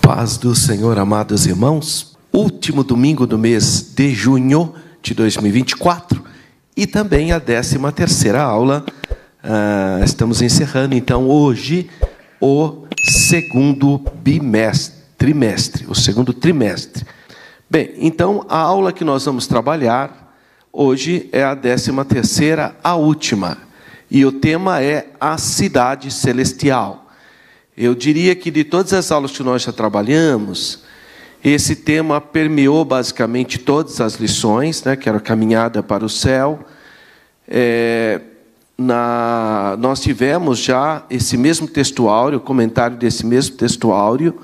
Paz do Senhor, amados irmãos. Último domingo do mês de junho de 2024 e também a 13ª aula. Estamos encerrando então hoje o segundo trimestre. Bem, então a aula que nós vamos trabalhar hoje é a 13ª, a última, e o tema é a cidade celestial. Eu diria que de todas as aulas que nós já trabalhamos, esse tema permeou basicamente todas as lições, né, que era a caminhada para o céu. Nós tivemos já esse mesmo textuário, o comentário desse mesmo textuário,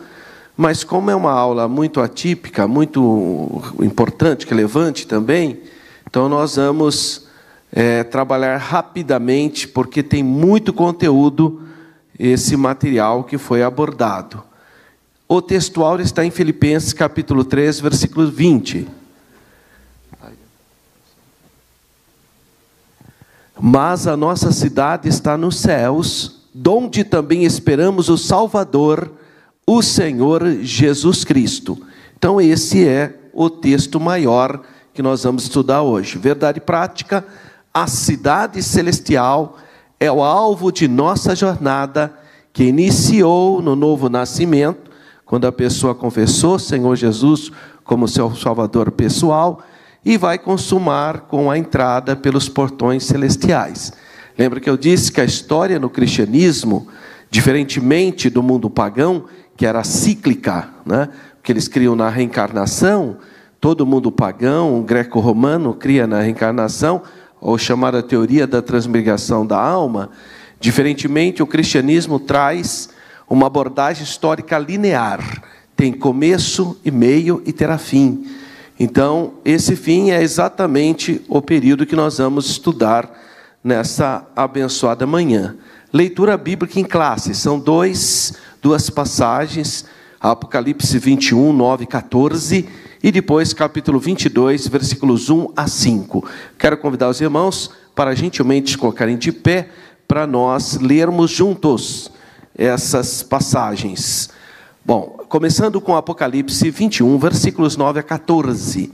mas como é uma aula muito atípica, muito importante, relevante também, então nós vamos trabalhar rapidamente, porque tem muito conteúdo esse material que foi abordado. O textuário está em Filipenses capítulo 3, versículo 20. Mas a nossa cidade está nos céus, donde também esperamos o Salvador, o Senhor Jesus Cristo. Então esse é o texto maior que nós vamos estudar hoje. Verdade prática, a cidade celestial é o alvo de nossa jornada, que iniciou no novo nascimento, quando a pessoa confessou Senhor Jesus como seu Salvador pessoal, e vai consumar com a entrada pelos portões celestiais. Lembra que eu disse que a história no cristianismo, diferentemente do mundo pagão, que era cíclica, né? Porque eles criam na reencarnação, todo mundo pagão, greco-romano, cria na reencarnação, ou chamada teoria da transmigração da alma. Diferentemente, o cristianismo traz uma abordagem histórica linear. Tem começo e meio e terá fim. Então, esse fim é exatamente o período que nós vamos estudar nessa abençoada manhã. Leitura bíblica em classe. São duas passagens. Apocalipse 21, 9 e 14. E depois, capítulo 22, versículos 1 a 5. Quero convidar os irmãos para gentilmente se colocarem de pé, para nós lermos juntos essas passagens. Bom, começando com Apocalipse 21, versículos 9 a 14.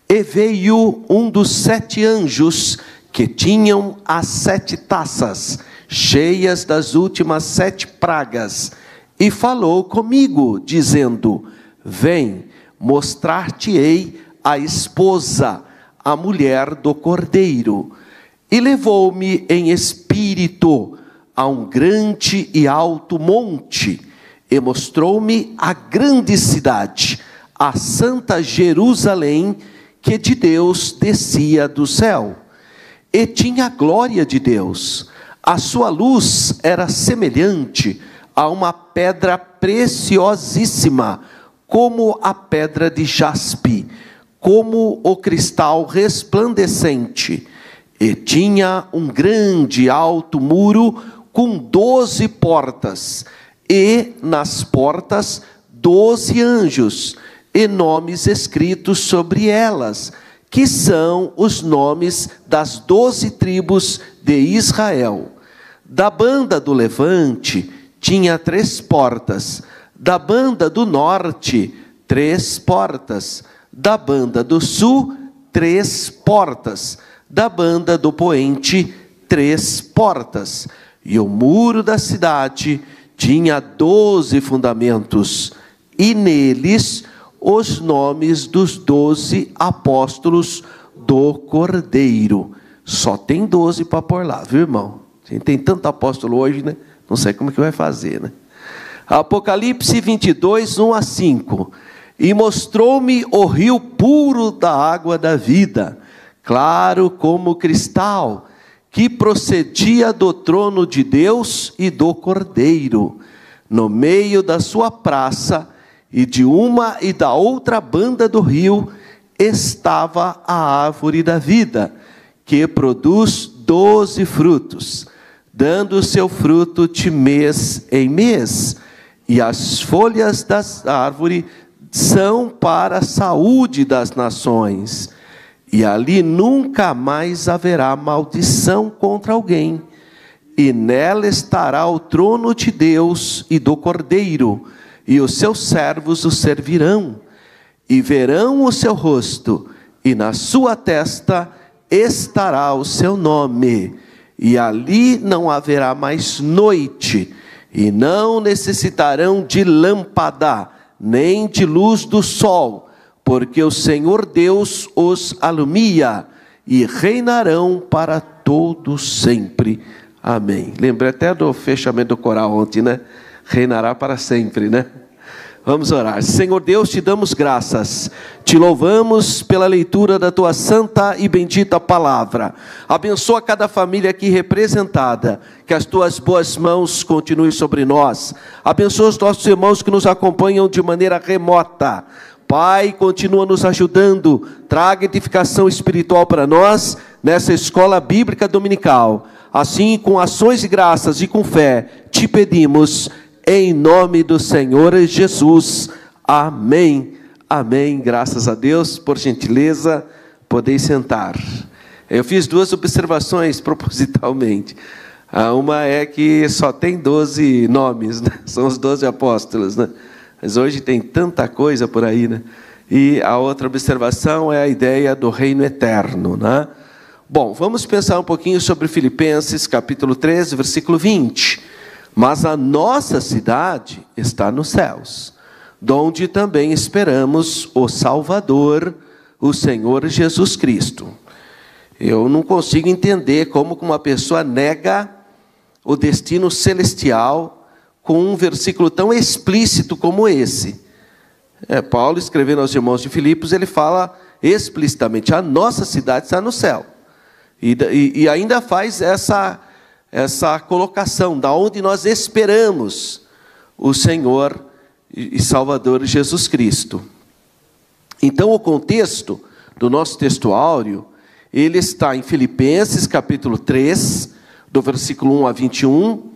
E veio um dos 7 anjos que tinham as 7 taças, cheias das últimas 7 pragas, e falou comigo, dizendo: vem, mostrar-te-ei a esposa, a mulher do Cordeiro. E levou-me em espírito a um grande e alto monte, e mostrou-me a grande cidade, a santa Jerusalém, que de Deus descia do céu. E tinha a glória de Deus. A sua luz era semelhante a uma pedra preciosíssima, como a pedra de jaspe, como o cristal resplandecente. E tinha um grande alto muro com 12 portas, e nas portas 12 anjos, e nomes escritos sobre elas, que são os nomes das 12 tribos de Israel. Da banda do levante tinha 3 portas, da banda do norte 3 portas, da banda do sul 3 portas, da banda do poente 3 portas. E o muro da cidade tinha 12 fundamentos, e neles os nomes dos 12 apóstolos do Cordeiro. Só tem 12 para pôr lá, viu, irmão? A gente tem tanto apóstolo hoje, né? Não sei como que vai fazer, né? Apocalipse 22, 1 a 5. E mostrou-me o rio puro da água da vida, claro como cristal, que procedia do trono de Deus e do Cordeiro. No meio da sua praça, e de uma e da outra banda do rio, estava a árvore da vida, que produz 12 frutos, dando o seu fruto de mês em mês. E as folhas da árvore são para a saúde das nações. E ali nunca mais haverá maldição contra alguém. E nela estará o trono de Deus e do Cordeiro, e os seus servos o servirão, e verão o seu rosto, e na sua testa estará o seu nome, e ali não haverá mais noite, e não necessitarão de lâmpada, nem de luz do sol, porque o Senhor Deus os alumia, e reinarão para todo sempre. Amém. Lembrei até do fechamento do coral ontem, né? Reinará para sempre, né? Vamos orar. Senhor Deus, te damos graças, te louvamos pela leitura da tua santa e bendita palavra. Abençoa cada família aqui representada, que as tuas boas mãos continuem sobre nós. Abençoa os nossos irmãos que nos acompanham de maneira remota. Pai, continua nos ajudando, traga edificação espiritual para nós, nessa escola bíblica dominical. Assim, com ações de graças e com fé, te pedimos, em nome do Senhor Jesus. Amém. Amém. Graças a Deus. Por gentileza, podeis sentar. Eu fiz 2 observações propositalmente. Uma é que só tem 12 nomes, né? São os 12 apóstolos, né? Mas hoje tem tanta coisa por aí, né? E a outra observação é a ideia do reino eterno, né? Bom, vamos pensar um pouquinho sobre Filipenses, capítulo 13, versículo 20. Mas a nossa cidade está nos céus, donde também esperamos o Salvador, o Senhor Jesus Cristo. Eu não consigo entender como uma pessoa nega o destino celestial com um versículo tão explícito como esse. Paulo, escrevendo aos irmãos de Filipos, ele fala explicitamente, a nossa cidade está no céu. E ainda faz essa colocação, da onde nós esperamos o Senhor e Salvador Jesus Cristo. Então, o contexto do nosso textuário, ele está em Filipenses, capítulo 3, do versículo 1 a 21,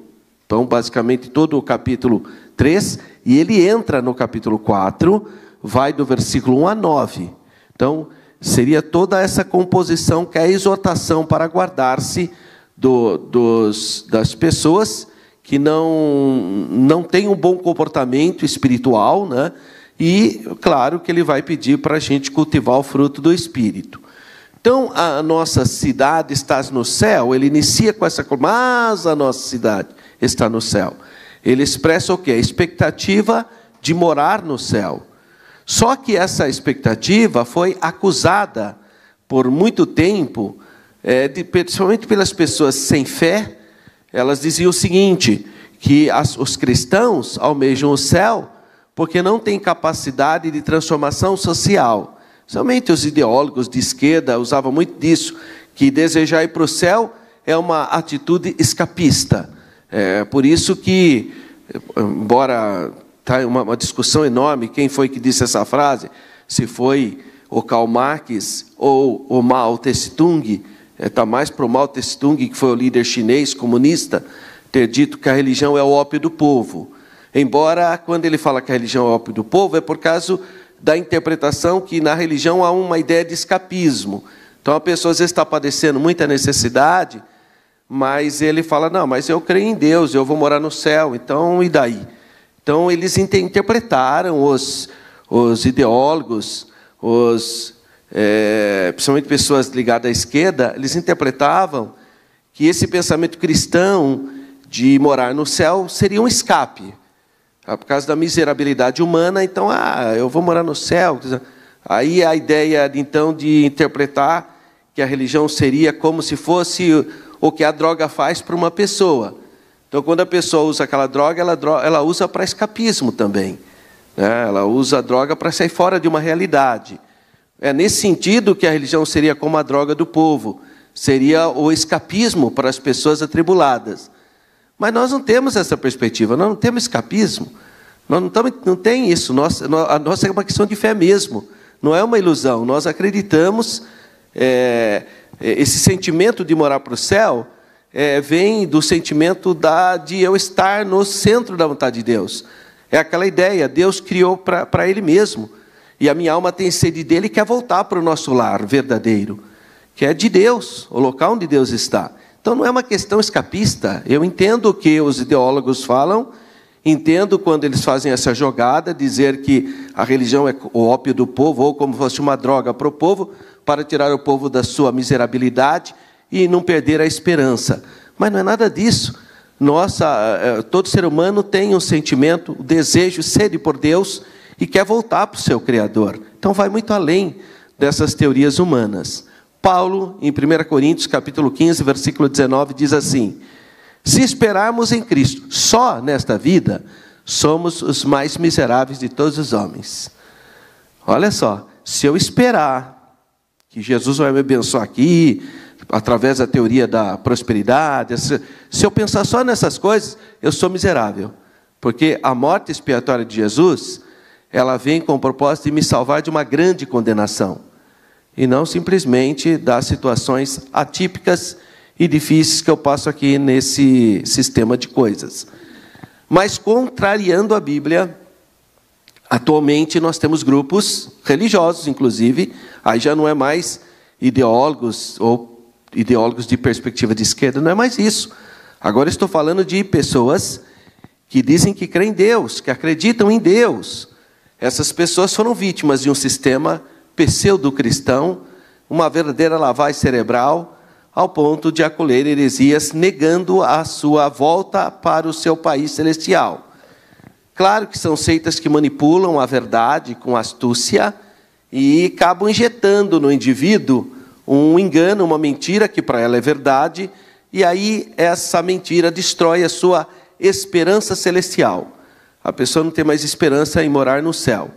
então, basicamente, todo o capítulo 3, e ele entra no capítulo 4, vai do versículo 1 a 9. Então, seria toda essa composição que é a exortação para guardar-se das pessoas que não têm um bom comportamento espiritual, né? E, claro, que ele vai pedir para a gente cultivar o fruto do Espírito. Então, a nossa cidade está no céu, ele inicia com essa coisa, mas a nossa cidade está no céu. Ele expressa o quê? A expectativa de morar no céu. Só que essa expectativa foi acusada por muito tempo, principalmente pelas pessoas sem fé. Elas diziam o seguinte, que os cristãos almejam o céu porque não têm capacidade de transformação social. Somente os ideólogos de esquerda usavam muito disso, que desejar ir para o céu é uma atitude escapista. Por isso que, embora está uma discussão enorme, quem foi que disse essa frase, se foi o Karl Marx ou o Mao Tse-tung, está mais para o Mao Tse-tung, que foi o líder chinês comunista, ter dito que a religião é o ópio do povo. Embora, quando ele fala que a religião é o ópio do povo, é por causa da interpretação que na religião há uma ideia de escapismo. Então, a pessoa às vezes está padecendo muita necessidade, mas ele fala, não, mas eu creio em Deus, eu vou morar no céu, então, e daí? Então, eles interpretaram, os ideólogos, principalmente pessoas ligadas à esquerda, eles interpretavam que esse pensamento cristão de morar no céu seria um escape. Por causa da miserabilidade humana, então, eu vou morar no céu. Aí a ideia, então, de interpretar que a religião seria como se fosse o que a droga faz para uma pessoa. Então, quando a pessoa usa aquela droga, ela usa para escapismo também, né? Ela usa a droga para sair fora de uma realidade. É nesse sentido que a religião seria como a droga do povo, seria o escapismo para as pessoas atribuladas. Mas nós não temos essa perspectiva, nós não temos escapismo, nós não tem isso, a nossa é uma questão de fé mesmo, não é uma ilusão, nós acreditamos, esse sentimento de morar para o céu vem do sentimento de eu estar no centro da vontade de Deus. É aquela ideia, Deus criou para Ele mesmo, e a minha alma tem sede dEle e quer voltar para o nosso lar verdadeiro, que é de Deus, o local onde Deus está. Então, não é uma questão escapista. Eu entendo o que os ideólogos falam Entendo quando eles fazem essa jogada, dizer que a religião é o ópio do povo, ou como fosse uma droga para o povo, para tirar o povo da sua miserabilidade e não perder a esperança. Mas não é nada disso. Todo ser humano tem um sentimento, o desejo, sede por Deus e quer voltar para o seu Criador. Então vai muito além dessas teorias humanas. Paulo, em 1 Coríntios, capítulo 15, versículo 19, diz assim: se esperarmos em Cristo só nesta vida, somos os mais miseráveis de todos os homens. Olha só, se eu esperar que Jesus vai me abençoar aqui, através da teoria da prosperidade, se eu pensar só nessas coisas, eu sou miserável. Porque a morte expiatória de Jesus, ela vem com o propósito de me salvar de uma grande condenação. E não simplesmente das situações atípicas e difíceis que eu passo aqui nesse sistema de coisas. Mas, contrariando a Bíblia, atualmente nós temos grupos religiosos, inclusive, aí já não é mais ideólogos ou ideólogos de perspectiva de esquerda, não é mais isso. Agora estou falando de pessoas que dizem que creem em Deus, que acreditam em Deus. Essas pessoas foram vítimas de um sistema pseudo-cristão, uma verdadeira lavagem cerebral, ao ponto de acolher heresias, negando a sua volta para o seu país celestial. Claro que são seitas que manipulam a verdade com astúcia e acabam injetando no indivíduo um engano, uma mentira que para ela é verdade, e aí essa mentira destrói a sua esperança celestial. A pessoa não tem mais esperança em morar no céu.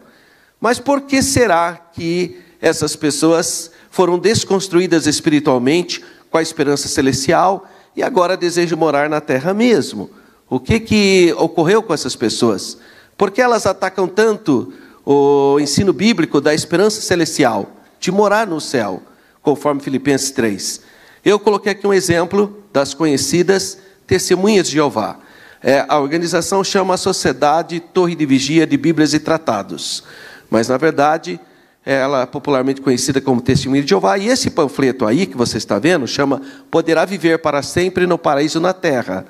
Mas por que será que essas pessoas foram desconstruídas espiritualmente com a esperança celestial e agora desejam morar na terra mesmo? O que ocorreu com essas pessoas? Por que elas atacam tanto o ensino bíblico da esperança celestial, de morar no céu, conforme Filipenses 3? Eu coloquei aqui um exemplo das conhecidas Testemunhas de Jeová. A organização chama a Sociedade Torre de Vigia de Bíblias e Tratados, mas na verdade ela é popularmente conhecida como Testemunha de Jeová. E esse panfleto aí que você está vendo chama Poderá Viver para Sempre no Paraíso na Terra.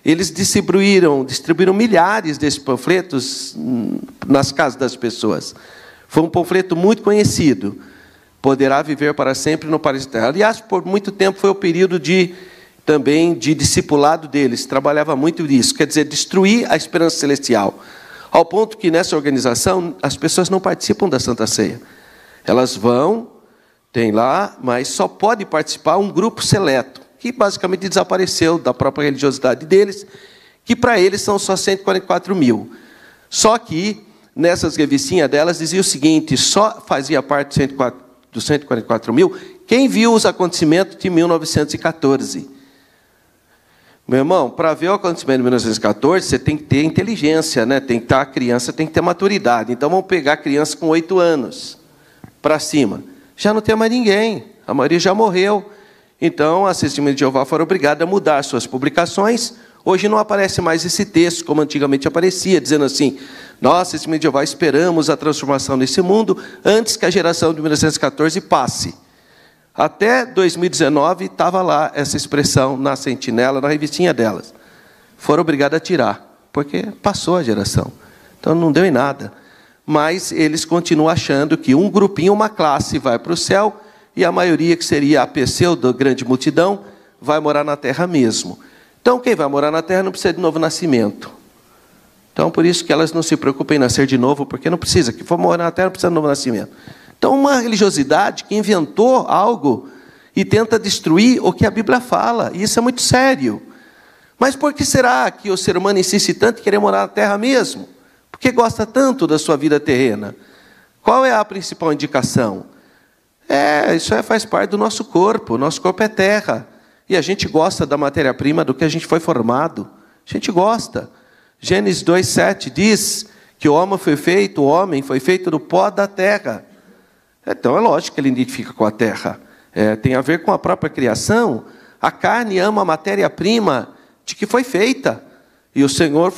Eles distribuíram milhares desses panfletos nas casas das pessoas. Foi um panfleto muito conhecido. Poderá viver para sempre no paraíso na terra. Aliás, por muito tempo foi o período também de discipulado deles. Trabalhava muito nisso, quer dizer, destruir a esperança celestial. Ao ponto que nessa organização as pessoas não participam da Santa Ceia. Elas vão, tem lá, mas só pode participar um grupo seleto, que basicamente desapareceu da própria religiosidade deles, que para eles são só 144 mil. Só que nessas revistinhas delas dizia o seguinte: só fazia parte dos 144 mil quem viu os acontecimentos de 1914. Meu irmão, para ver o acontecimento de 1914, você tem que ter inteligência, né? Tem que estar, a criança tem que ter maturidade. Então vamos pegar a criança com 8 anos para cima. Já não tem mais ninguém, a maioria já morreu. Então as Testemunhas de Jeová foram obrigadas a mudar suas publicações. Hoje não aparece mais esse texto, como antigamente aparecia, dizendo assim: nós, Testemunhas de Jeová, esperamos a transformação desse mundo antes que a geração de 1914 passe. Até 2019 estava lá essa expressão na sentinela, na revistinha delas. Foram obrigados a tirar, porque passou a geração. Então não deu em nada. Mas eles continuam achando que um grupinho, uma classe vai para o céu e a maioria, que seria a pseudo grande multidão, vai morar na terra mesmo. Então quem vai morar na terra não precisa de novo nascimento. Então por isso que elas não se preocupem em nascer de novo, porque não precisa. Quem for morar na terra não precisa de novo nascimento. Então, uma religiosidade que inventou algo e tenta destruir o que a Bíblia fala. E isso é muito sério. Mas por que será que o ser humano insiste tanto em querer morar na terra mesmo? Por que gosta tanto da sua vida terrena? Qual é a principal indicação? Isso faz parte do nosso corpo. Nosso corpo é terra. E a gente gosta da matéria-prima do que a gente foi formado. A gente gosta. Gênesis 2:7 diz que o homem foi feito do pó da terra. Então é lógico que ele identifica com a terra. Tem a ver com a própria criação. A carne ama a matéria-prima de que foi feita. E o Senhor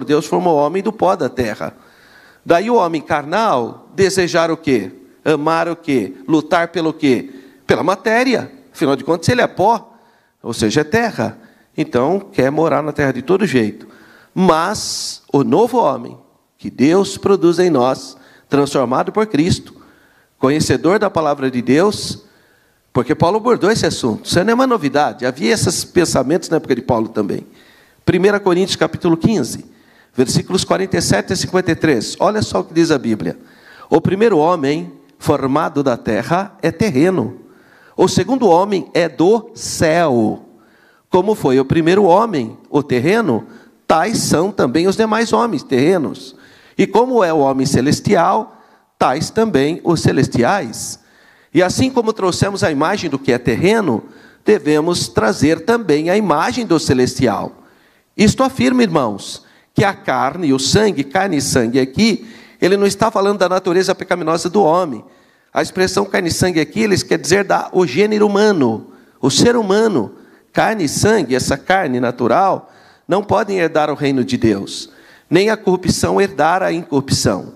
Deus formou o homem do pó da terra. Daí o homem carnal desejar o quê? Amar o quê? Lutar pelo quê? Pela matéria. Afinal de contas, ele é pó, ou seja, é terra. Então quer morar na terra de todo jeito. mas o novo homem que Deus produz em nós, transformado por Cristo, conhecedor da palavra de Deus, porque Paulo abordou esse assunto, isso não é uma novidade, havia esses pensamentos na época de Paulo também. 1 Coríntios capítulo 15, versículos 47 a 53, olha só o que diz a Bíblia. O primeiro homem formado da terra é terreno, o segundo homem é do céu. Como foi o primeiro homem, o terreno, tais são também os demais homens terrenos. E como é o homem celestial, tais também os celestiais. E assim como trouxemos a imagem do que é terreno, devemos trazer também a imagem do celestial. Isto afirma, irmãos, que a carne e sangue aqui, ele não está falando da natureza pecaminosa do homem. A expressão carne e sangue aqui, eles quer dizer o gênero humano, o ser humano. Carne e sangue, essa carne natural, não podem herdar o reino de Deus, nem a corrupção herdar a incorrupção.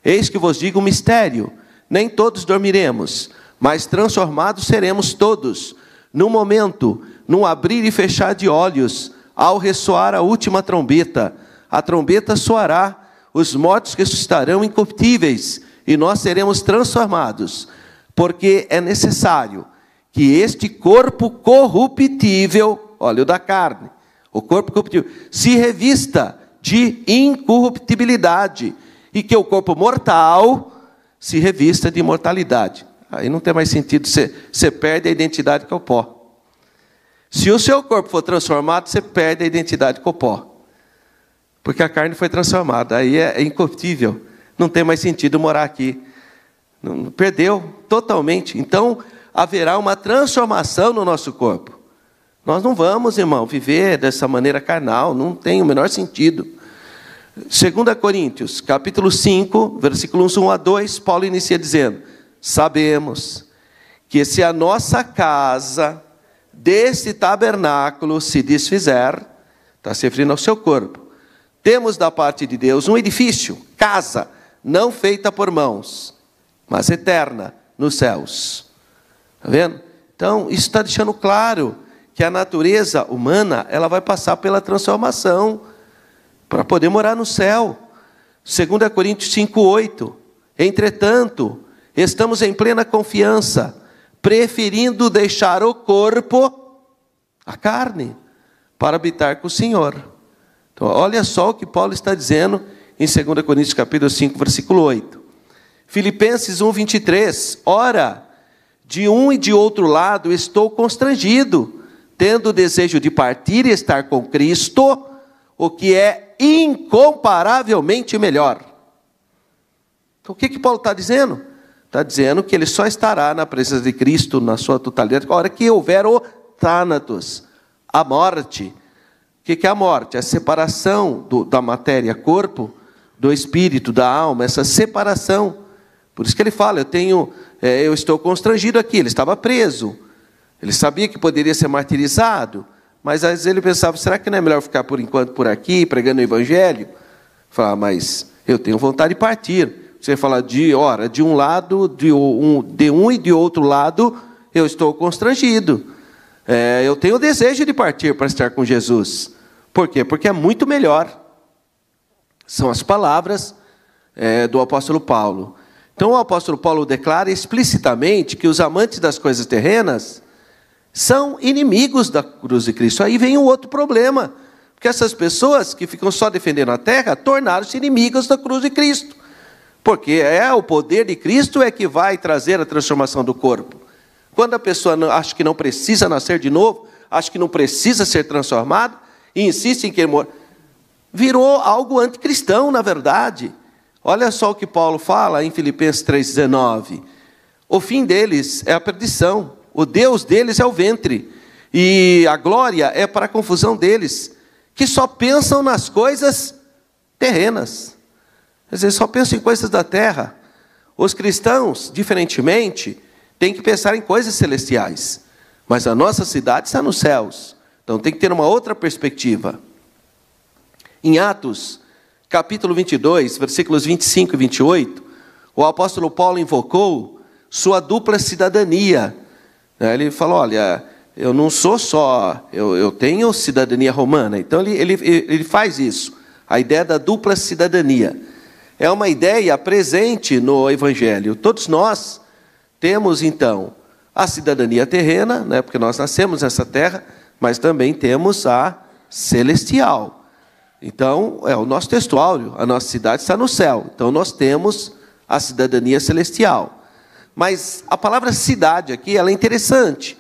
Eis que vos digo um mistério, nem todos dormiremos, mas transformados seremos todos, num momento, num abrir e fechar de olhos, ao ressoar a última trombeta. A trombeta soará, os mortos ressuscitarão incorruptíveis, e nós seremos transformados, porque é necessário que este corpo corruptível, olha o da carne, o corpo corruptível, se revista de incorruptibilidade, e que o corpo mortal se revista de imortalidade. Aí não tem mais sentido, você perde a identidade com o pó. Se o seu corpo for transformado, você perde a identidade com o pó. Porque a carne foi transformada, aí é incorruptível. Não tem mais sentido morar aqui. Perdeu totalmente. Então, haverá uma transformação no nosso corpo. Nós não vamos, irmão, viver dessa maneira carnal, não tem o menor sentido. 2 Coríntios, capítulo 5, versículos 1 a 2, Paulo inicia dizendo: sabemos que se a nossa casa deste tabernáculo se desfizer, está se referindo ao seu corpo, temos da parte de Deus um edifício, casa, não feita por mãos, mas eterna nos céus. Está vendo? Então, isso está deixando claro que a natureza humana, ela vai passar pela transformação para poder morar no céu. 2 Coríntios 5:8. Entretanto, estamos em plena confiança, preferindo deixar o corpo, a carne, para habitar com o Senhor. Então, olha só o que Paulo está dizendo em 2 Coríntios capítulo 5, versículo 8. Filipenses 1:23. Ora, de um e de outro lado estou constrangido, tendo o desejo de partir e estar com Cristo, o que é incomparavelmente melhor. Então, o que Paulo está dizendo? Está dizendo que ele só estará na presença de Cristo, na sua totalidade, a hora que houver o Thanatos, a morte. O que é a morte? A separação da matéria, corpo, do espírito, da alma, essa separação. Por isso que ele fala, eu estou constrangido aqui. Ele estava preso, ele sabia que poderia ser martirizado, mas às vezes ele pensava, será que não é melhor ficar por enquanto por aqui, pregando o evangelho? Fala, mas eu tenho vontade de partir. Você fala, de um lado, de um e de outro lado, eu estou constrangido. Eu tenho o desejo de partir para estar com Jesus. Por quê? Porque é muito melhor. São as palavras do apóstolo Paulo. Então o apóstolo Paulo declara explicitamente que os amantes das coisas terrenas são inimigos da cruz de Cristo. Aí vem um outro problema, porque essas pessoas que ficam só defendendo a terra, tornaram-se inimigos da cruz de Cristo. Porque o poder de Cristo é que vai trazer a transformação do corpo. Quando a pessoa acha que não precisa nascer de novo, acha que não precisa ser transformado, e insiste em que ele morra, virou algo anticristão, na verdade. Olha só o que Paulo fala em Filipenses 3,19. O fim deles é a perdição, o Deus deles é o ventre, e a glória é para a confusão deles, que só pensam nas coisas terrenas. Às vezes só pensam em coisas da terra. Os cristãos, diferentemente, têm que pensar em coisas celestiais. Mas a nossa cidade está nos céus. Então tem que ter uma outra perspectiva. Em Atos, capítulo 22, versículos 25 e 28, o apóstolo Paulo invocou sua dupla cidadania. Ele falou, olha, eu não sou só, eu tenho cidadania romana. Então ele faz isso, a ideia da dupla cidadania. É uma ideia presente no Evangelho. Todos nós temos, então, a cidadania terrena, né, porque nós nascemos nessa terra, mas também temos a celestial. Então, é o nosso textuário, a nossa cidade está no céu. Então, nós temos a cidadania celestial. Mas a palavra cidade aqui, ela é interessante.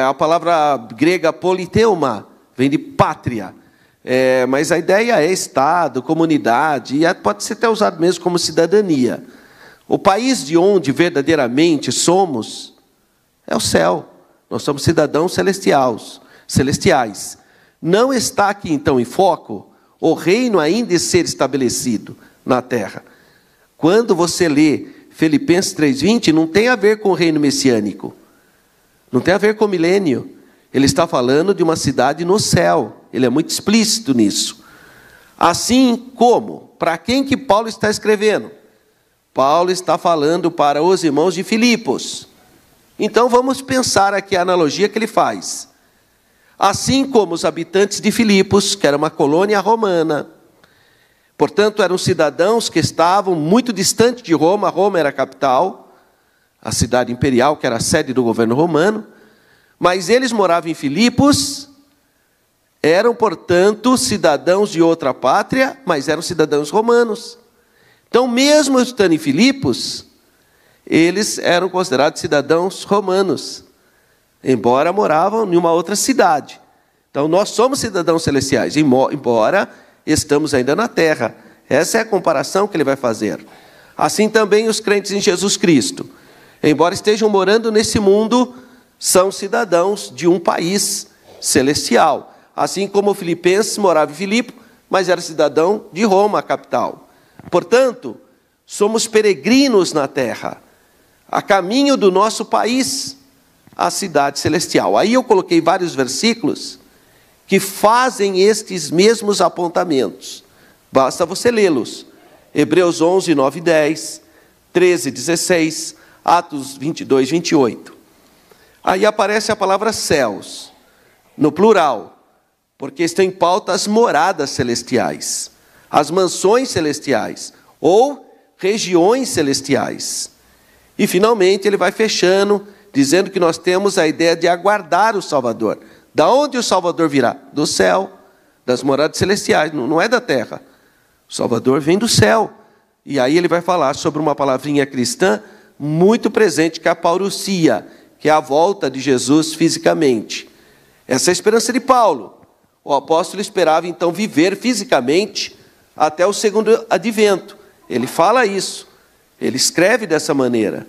A palavra grega politeuma vem de pátria. Mas a ideia é estado, comunidade, e pode ser até usado mesmo como cidadania. O país de onde verdadeiramente somos é o céu. Nós somos cidadãos celestiais. Não está aqui, então, em foco o reino ainda ser estabelecido na terra. Quando você lê Filipenses 3:20, não tem a ver com o reino messiânico. Não tem a ver com o milênio. Ele está falando de uma cidade no céu. Ele é muito explícito nisso. Assim como, para quem que Paulo está escrevendo? Paulo está falando para os irmãos de Filipos. Então vamos pensar aqui a analogia que ele faz. Assim como os habitantes de Filipos, que era uma colônia romana, portanto eram cidadãos que estavam muito distante de Roma. Roma era a capital, a cidade imperial, que era a sede do governo romano, mas eles moravam em Filipos, eram, portanto, cidadãos de outra pátria, mas eram cidadãos romanos. Então, mesmo estando em Filipos, eles eram considerados cidadãos romanos, embora moravam em uma outra cidade. Então, nós somos cidadãos celestiais, embora estamos ainda na terra. Essa é a comparação que ele vai fazer. Assim também os crentes em Jesus Cristo, embora estejam morando nesse mundo, são cidadãos de um país celestial. Assim como o filipenses morava em Filipe, mas era cidadão de Roma, a capital. Portanto, somos peregrinos na terra, a caminho do nosso país, a cidade celestial. Aí eu coloquei vários versículos que fazem estes mesmos apontamentos. Basta você lê-los. Hebreus 11, 9 e 10, 13, 16, Atos 22, 28. Aí aparece a palavra céus, no plural, porque estão em pauta as moradas celestiais, as mansões celestiais, ou regiões celestiais. E, finalmente, ele vai fechando, dizendo que nós temos a ideia de aguardar o Salvador. Da onde o Salvador virá? Do céu, das moradas celestiais, não é da terra. O Salvador vem do céu. E aí ele vai falar sobre uma palavrinha cristã muito presente, que é a parousia, que é a volta de Jesus fisicamente. Essa é a esperança de Paulo. O apóstolo esperava, então, viver fisicamente até o segundo advento. Ele fala isso, ele escreve dessa maneira.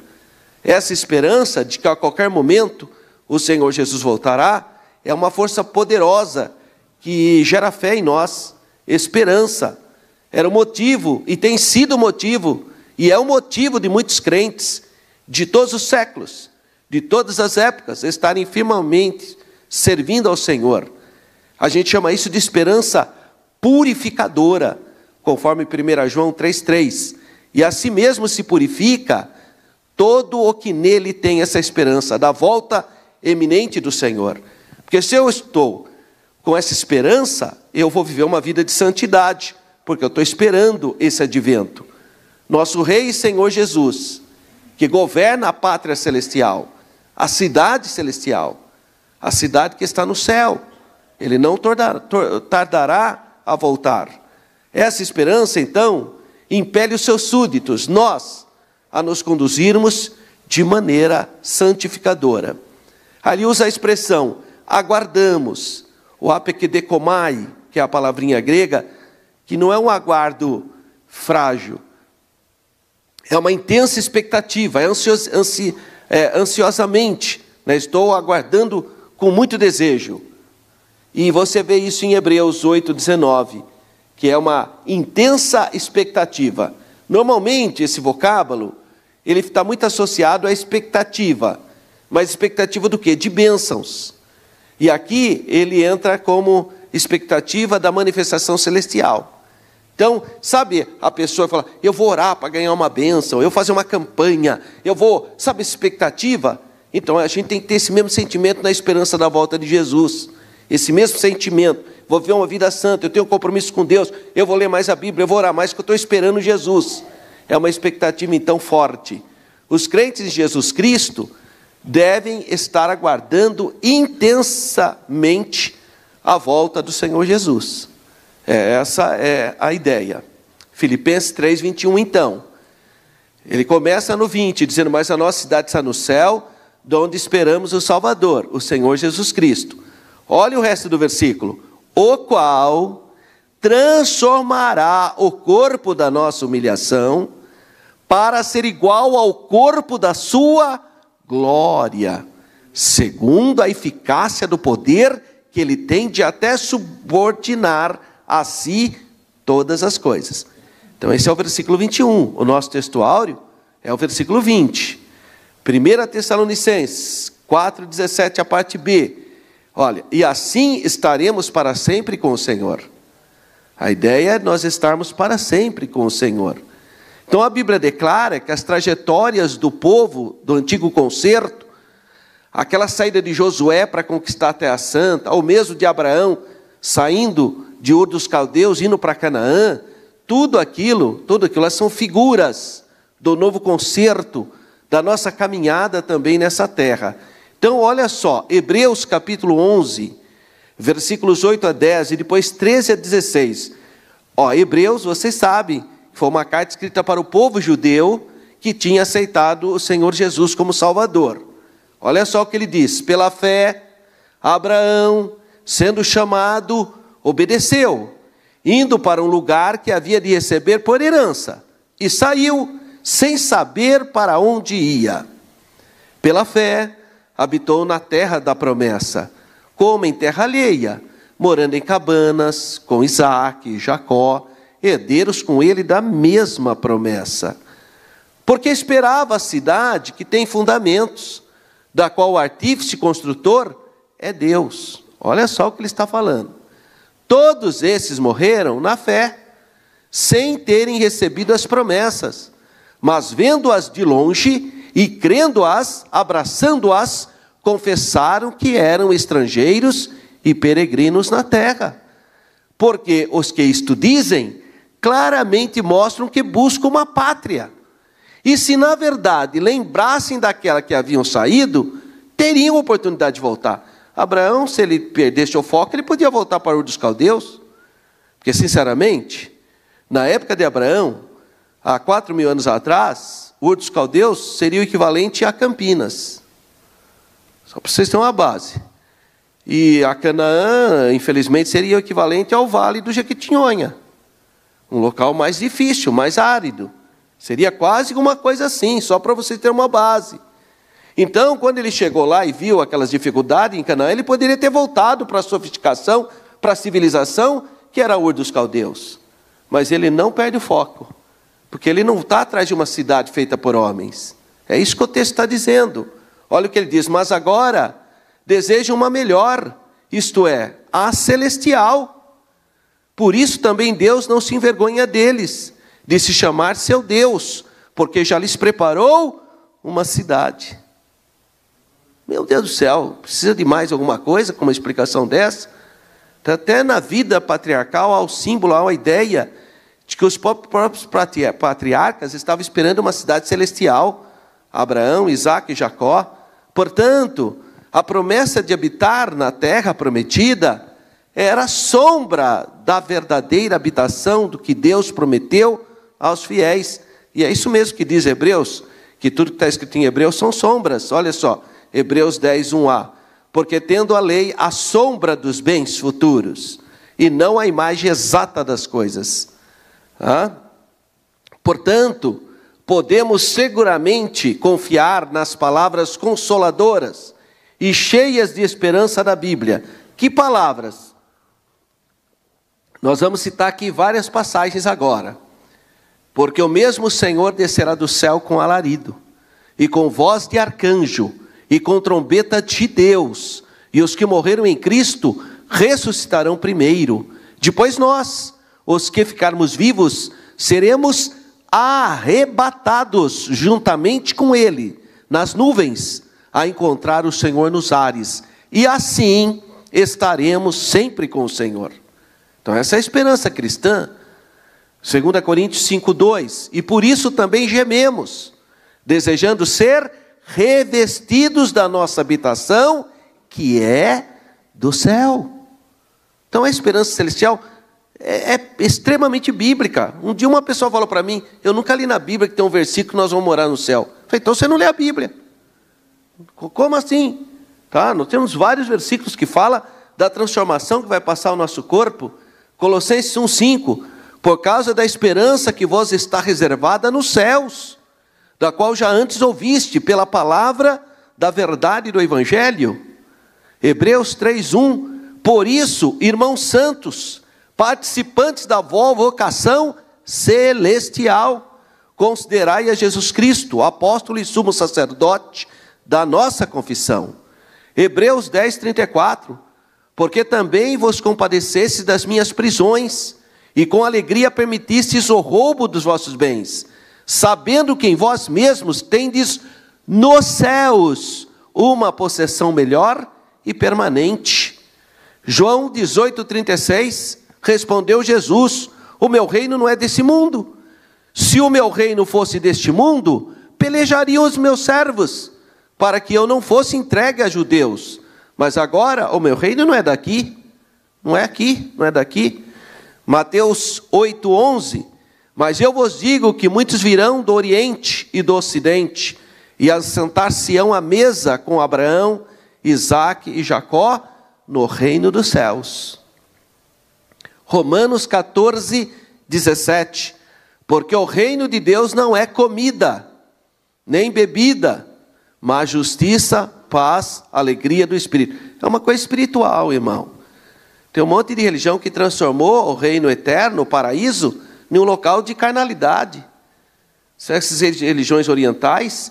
Essa esperança de que a qualquer momento o Senhor Jesus voltará é uma força poderosa que gera fé em nós, esperança. Era o motivo, e tem sido o motivo, e é o motivo de muitos crentes, de todos os séculos, de todas as épocas, estarem firmemente servindo ao Senhor. A gente chama isso de esperança purificadora, conforme 1 João 3,3. E assim mesmo se purifica todo o que nele tem essa esperança, da volta eminente do Senhor. Porque se eu estou com essa esperança, eu vou viver uma vida de santidade, porque eu estou esperando esse advento. Nosso Rei e Senhor Jesus, que governa a pátria celestial, a cidade celestial, a cidade que está no céu, ele não tardará a voltar. Essa esperança, então, impele os seus súditos, nós, a nos conduzirmos de maneira santificadora. Ali usa a expressão, aguardamos, o apekedekomai, que é a palavrinha grega, que não é um aguardo frágil, é uma intensa expectativa, ansiosamente, né? Estou aguardando com muito desejo. E você vê isso em Hebreus 8:19, que é uma intensa expectativa. Normalmente, esse vocábulo, ele está muito associado à expectativa. Mas expectativa do quê? De bênçãos. E aqui ele entra como expectativa da manifestação celestial. Então, sabe, a pessoa fala, eu vou orar para ganhar uma bênção, eu vou fazer uma campanha, eu vou, sabe, expectativa? Então a gente tem que ter esse mesmo sentimento na esperança da volta de Jesus. Esse mesmo sentimento. Vou viver uma vida santa, eu tenho um compromisso com Deus, eu vou ler mais a Bíblia, eu vou orar mais, porque eu estou esperando Jesus. É uma expectativa então forte. Os crentes em Jesus Cristo devem estar aguardando intensamente a volta do Senhor Jesus. Essa é a ideia. Filipenses 3:21 então. Ele começa no 20, dizendo, mas a nossa cidade está no céu, de onde esperamos o Salvador, o Senhor Jesus Cristo. Olha o resto do versículo. O qual transformará o corpo da nossa humilhação para ser igual ao corpo da sua glória, segundo a eficácia do poder que ele tem de até subordinar a si todas as coisas. Então esse é o versículo 21. O nosso texto áureo é o versículo 20. 1 Tessalonicenses 4:17, a parte B. Olha, e assim estaremos para sempre com o Senhor. A ideia é nós estarmos para sempre com o Senhor. Então a Bíblia declara que as trajetórias do povo do antigo concerto, aquela saída de Josué para conquistar a Terra Santa, ou mesmo de Abraão saindo de Ur dos Caldeus, indo para Canaã, tudo aquilo são figuras do novo concerto, da nossa caminhada também nessa terra. Então, olha só, Hebreus capítulo 11, versículos 8 a 10 e depois 13 a 16. Hebreus, vocês sabem, foi uma carta escrita para o povo judeu que tinha aceitado o Senhor Jesus como Salvador. Olha só o que ele diz: pela fé, Abraão, sendo chamado, obedeceu, indo para um lugar que havia de receber por herança, e saiu sem saber para onde ia. Pela fé, habitou na terra da promessa, como em terra alheia, morando em cabanas, com Isaque e Jacó, herdeiros com ele da mesma promessa. Porque esperava a cidade que tem fundamentos, da qual o artífice construtor é Deus. Olha só o que ele está falando. Todos esses morreram na fé, sem terem recebido as promessas, mas vendo-as de longe e crendo-as, abraçando-as, confessaram que eram estrangeiros e peregrinos na terra. Porque os que isto dizem, claramente mostram que buscam uma pátria. E se na verdade lembrassem daquela que haviam saído, teriam oportunidade de voltar. Abraão, se ele perdesse o foco, ele podia voltar para Ur dos Caldeus. Porque, sinceramente, na época de Abraão, há 4.000 anos atrás, Ur dos Caldeus seria o equivalente a Campinas. Só para vocês terem uma base. E a Canaã, infelizmente, seria o equivalente ao Vale do Jequitinhonha. Um local mais difícil, mais árido. Seria quase uma coisa assim, só para vocês terem uma base. Então, quando ele chegou lá e viu aquelas dificuldades em Canaã, ele poderia ter voltado para a sofisticação, para a civilização, que era Ur dos Caldeus. Mas ele não perde o foco, porque ele não está atrás de uma cidade feita por homens. É isso que o texto está dizendo. Olha o que ele diz: mas agora deseja uma melhor, isto é, a celestial. Por isso também Deus não se envergonha deles, de se chamar seu Deus, porque já lhes preparou uma cidade. Meu Deus do céu, precisa de mais alguma coisa com uma explicação dessa? Até na vida patriarcal há o símbolo, há uma ideia de que os próprios patriarcas estavam esperando uma cidade celestial, Abraão, Isaque e Jacó. Portanto, a promessa de habitar na terra prometida era sombra da verdadeira habitação do que Deus prometeu aos fiéis. E é isso mesmo que diz Hebreus, que tudo que está escrito em Hebreus são sombras. Olha só, Hebreus 10, 1a. Porque tendo a lei a sombra dos bens futuros, e não a imagem exata das coisas. Portanto, podemos seguramente confiar nas palavras consoladoras e cheias de esperança da Bíblia. Que palavras? Nós vamos citar aqui várias passagens agora. Porque o mesmo Senhor descerá do céu com alarido, e com voz de arcanjo, e com trombeta de Deus, e os que morreram em Cristo ressuscitarão primeiro. Depois nós, os que ficarmos vivos, seremos arrebatados juntamente com Ele, nas nuvens, a encontrar o Senhor nos ares. E assim estaremos sempre com o Senhor. Então essa é a esperança cristã. 2 Coríntios 5:2. E por isso também gememos, desejando ser revestidos da nossa habitação, que é do céu. Então a esperança celestial é extremamente bíblica. Um dia uma pessoa falou para mim: eu nunca li na Bíblia que tem um versículo que nós vamos morar no céu. Eu falei: então você não lê a Bíblia. Como assim? Tá, nós temos vários versículos que falam da transformação que vai passar o nosso corpo. Colossenses 1:5. Por causa da esperança que vos está reservada nos céus, da qual já antes ouviste pela palavra da verdade do Evangelho. Hebreus 3:1. Por isso, irmãos santos, participantes da vocação celestial, considerai a Jesus Cristo, apóstolo e sumo sacerdote da nossa confissão. Hebreus 10:34. Porque também vos compadecestes das minhas prisões, e com alegria permitistes o roubo dos vossos bens, sabendo que em vós mesmos tendes nos céus uma possessão melhor e permanente. João 18:36, respondeu Jesus: o meu reino não é desse mundo. Se o meu reino fosse deste mundo, pelejariam os meus servos, para que eu não fosse entregue a judeus. Mas agora o meu reino não é daqui, não é aqui, não é daqui. Mateus 8:11, mas eu vos digo que muitos virão do Oriente e do Ocidente, e assentar-se-ão à mesa com Abraão, Isaque e Jacó, no reino dos céus. Romanos 14:17, porque o reino de Deus não é comida, nem bebida, mas justiça, paz, alegria do Espírito. É uma coisa espiritual, irmão. Tem um monte de religião que transformou o reino eterno, o paraíso, em um local de carnalidade. Essas religiões orientais,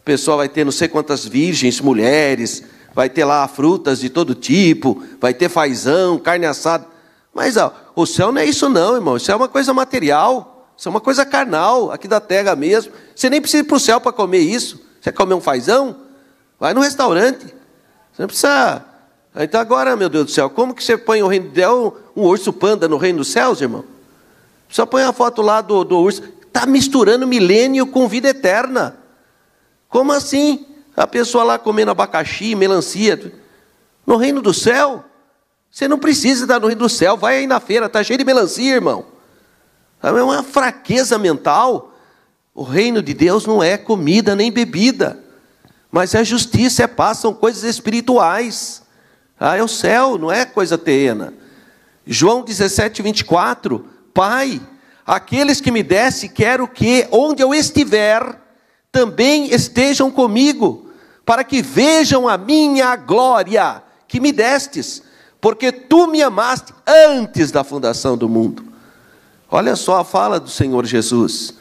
o pessoal vai ter não sei quantas virgens, mulheres, vai ter lá frutas de todo tipo, vai ter fazão, carne assada. Mas o céu não é isso não, irmão. Isso é uma coisa material, isso é uma coisa carnal, aqui da terra mesmo. Você nem precisa ir para o céu para comer isso. Você quer comer um fazão? Vai no restaurante. Você não precisa... Então agora, meu Deus do céu, como que você põe o reino de Deus, um urso panda no reino dos céus, irmão? Só põe a foto lá do urso. Está misturando milênio com vida eterna. Como assim? A pessoa lá comendo abacaxi, melancia. No reino do céu, você não precisa estar no reino do céu. Vai aí na feira, está cheio de melancia, irmão. É uma fraqueza mental. O reino de Deus não é comida nem bebida, mas é justiça, é paz, são coisas espirituais. É o céu, não é coisa terrena. João 17:24, Pai, aqueles que me deste, quero que, onde eu estiver, também estejam comigo, para que vejam a minha glória que me destes, porque tu me amaste antes da fundação do mundo. Olha só a fala do Senhor Jesus.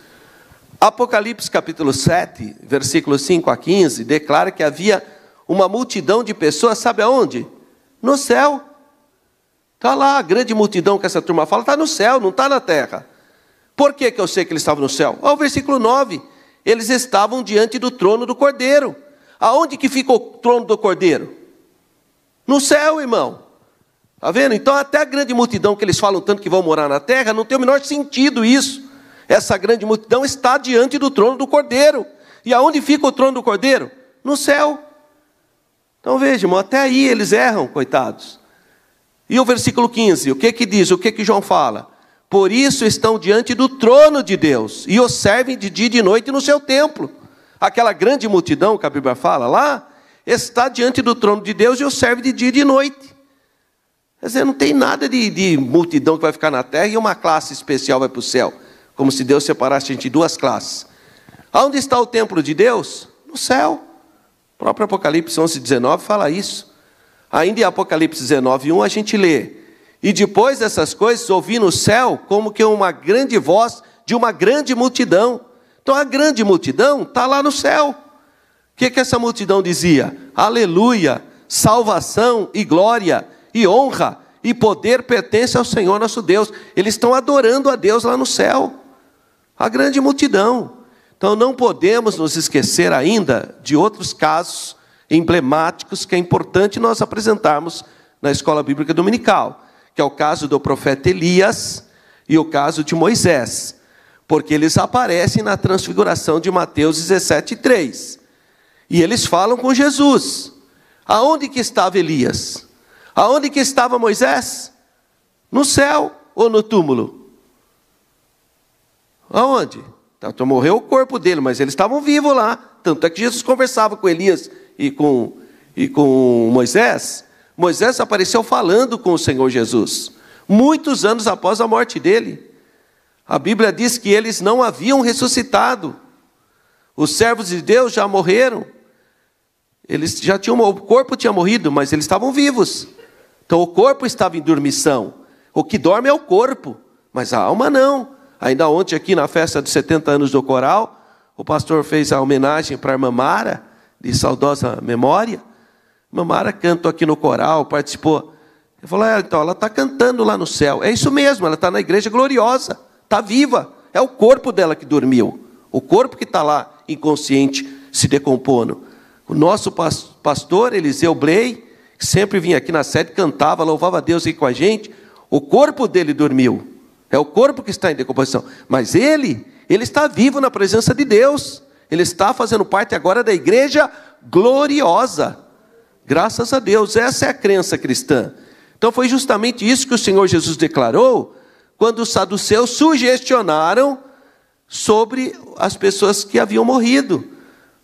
Apocalipse capítulo 7, versículos 5-15, declara que havia uma multidão de pessoas, sabe aonde? No céu. Está lá a grande multidão que essa turma fala, está no céu, não está na terra. Por que eu sei que eles estavam no céu? Olha o versículo 9. Eles estavam diante do trono do Cordeiro. Aonde que fica o trono do Cordeiro? No céu, irmão. Está vendo? Então até a grande multidão que eles falam tanto que vão morar na terra, não tem o menor sentido isso. Essa grande multidão está diante do trono do Cordeiro. E aonde fica o trono do Cordeiro? No céu. Então veja, irmão, até aí eles erram, coitados. E o versículo 15, o que diz? O que João fala? Por isso estão diante do trono de Deus, e o servem de dia e de noite no seu templo. Aquela grande multidão que a Bíblia fala lá, está diante do trono de Deus e o serve de dia e de noite. Quer dizer, não tem nada de multidão que vai ficar na terra e uma classe especial vai para o céu. Como se Deus separasse entre duas classes. Aonde está o templo de Deus? No céu. O próprio Apocalipse 11:19 fala isso. Ainda em Apocalipse 19:1 a gente lê: e depois dessas coisas ouvi no céu como que uma grande voz de uma grande multidão. Então a grande multidão está lá no céu. O que essa multidão dizia? Aleluia, salvação e glória e honra e poder pertence ao Senhor nosso Deus. Eles estão adorando a Deus lá no céu. A grande multidão. Então não podemos nos esquecer ainda de outros casos emblemáticos que é importante nós apresentarmos na escola bíblica dominical, que é o caso do profeta Elias e o caso de Moisés, porque eles aparecem na transfiguração de Mateus 17:3. E eles falam com Jesus. Aonde que estava Elias? Aonde que estava Moisés? No céu ou no túmulo? Aonde? Então, morreu o corpo dele, mas eles estavam vivos lá. Tanto é que Jesus conversava com Elias e com Moisés. Moisés apareceu falando com o Senhor Jesus, muitos anos após a morte dele. A Bíblia diz que eles não haviam ressuscitado. Os servos de Deus já morreram. Eles já tinham, o corpo tinha morrido, mas eles estavam vivos. Então o corpo estava em dormição. O que dorme é o corpo, mas a alma não. Ainda ontem aqui na festa dos 70 anos do coral, o pastor fez a homenagem para a irmã Mara, de saudosa memória. A irmã Mara cantou aqui no coral, participou. Ele falou, então ela está cantando lá no céu. É isso mesmo, ela está na igreja gloriosa, está viva. É o corpo dela que dormiu. O corpo que está lá, inconsciente, se decompondo. O nosso pastor, Eliseu Bley, que sempre vinha aqui na sede, cantava, louvava a Deus aqui com a gente. O corpo dele dormiu. É o corpo que está em decomposição. Mas ele está vivo na presença de Deus. Ele está fazendo parte agora da igreja gloriosa. Graças a Deus. Essa é a crença cristã. Então foi justamente isso que o Senhor Jesus declarou quando os saduceus sugestionaram sobre as pessoas que haviam morrido.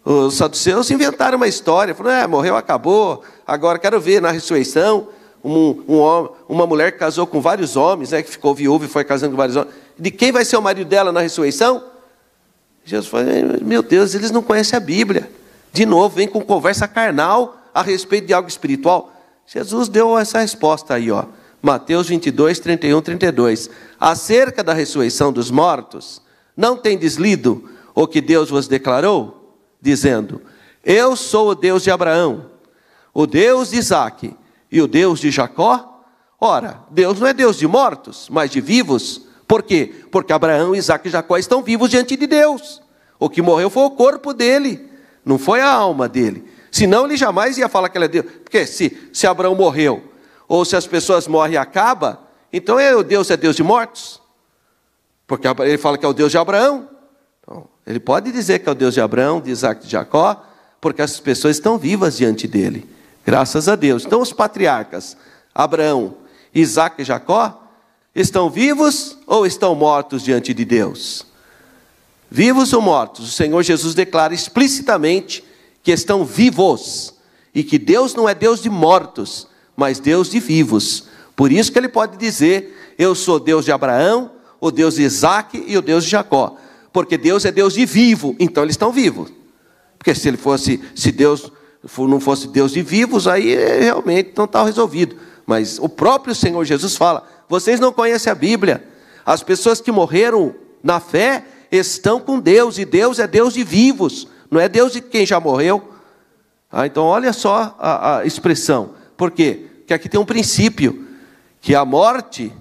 Os saduceus inventaram uma história. Falaram, morreu, acabou. Agora quero ver na ressurreição. Uma mulher que casou com vários homens, que ficou viúva e foi casando com vários homens. De quem vai ser o marido dela na ressurreição? Jesus falou, meu Deus, eles não conhecem a Bíblia. De novo, vem com conversa carnal a respeito de algo espiritual. Jesus deu essa resposta aí, Mateus 22, 31, 32. Acerca da ressurreição dos mortos, não tendes lido o que Deus vos declarou? Dizendo, eu sou o Deus de Abraão, o Deus de Isaque, e o Deus de Jacó? Ora, Deus não é Deus de mortos, mas de vivos. Por quê? Porque Abraão, Isaque e Jacó estão vivos diante de Deus. O que morreu foi o corpo dele, não foi a alma dele. Senão ele jamais ia falar que ele é Deus. Porque se Abraão morreu, ou se as pessoas morrem e acabam, então Deus é Deus de mortos? Porque ele fala que é o Deus de Abraão. Então, ele pode dizer que é o Deus de Abraão, de Isaque e de Jacó, porque as pessoas estão vivas diante dele. Graças a Deus. Então os patriarcas, Abraão, Isaque e Jacó, estão vivos ou estão mortos diante de Deus? Vivos ou mortos? O Senhor Jesus declara explicitamente que estão vivos. E que Deus não é Deus de mortos, mas Deus de vivos. Por isso que ele pode dizer, eu sou Deus de Abraão, o Deus de Isaque e o Deus de Jacó. Porque Deus é Deus de vivo, então eles estão vivos. Porque se Deus não fosse Deus de vivos, aí realmente não está resolvido. Mas o próprio Senhor Jesus fala, vocês não conhecem a Bíblia. As pessoas que morreram na fé estão com Deus, e Deus é Deus de vivos, não é Deus de quem já morreu. Então olha só a expressão. Por quê? Porque aqui tem um princípio, que a morte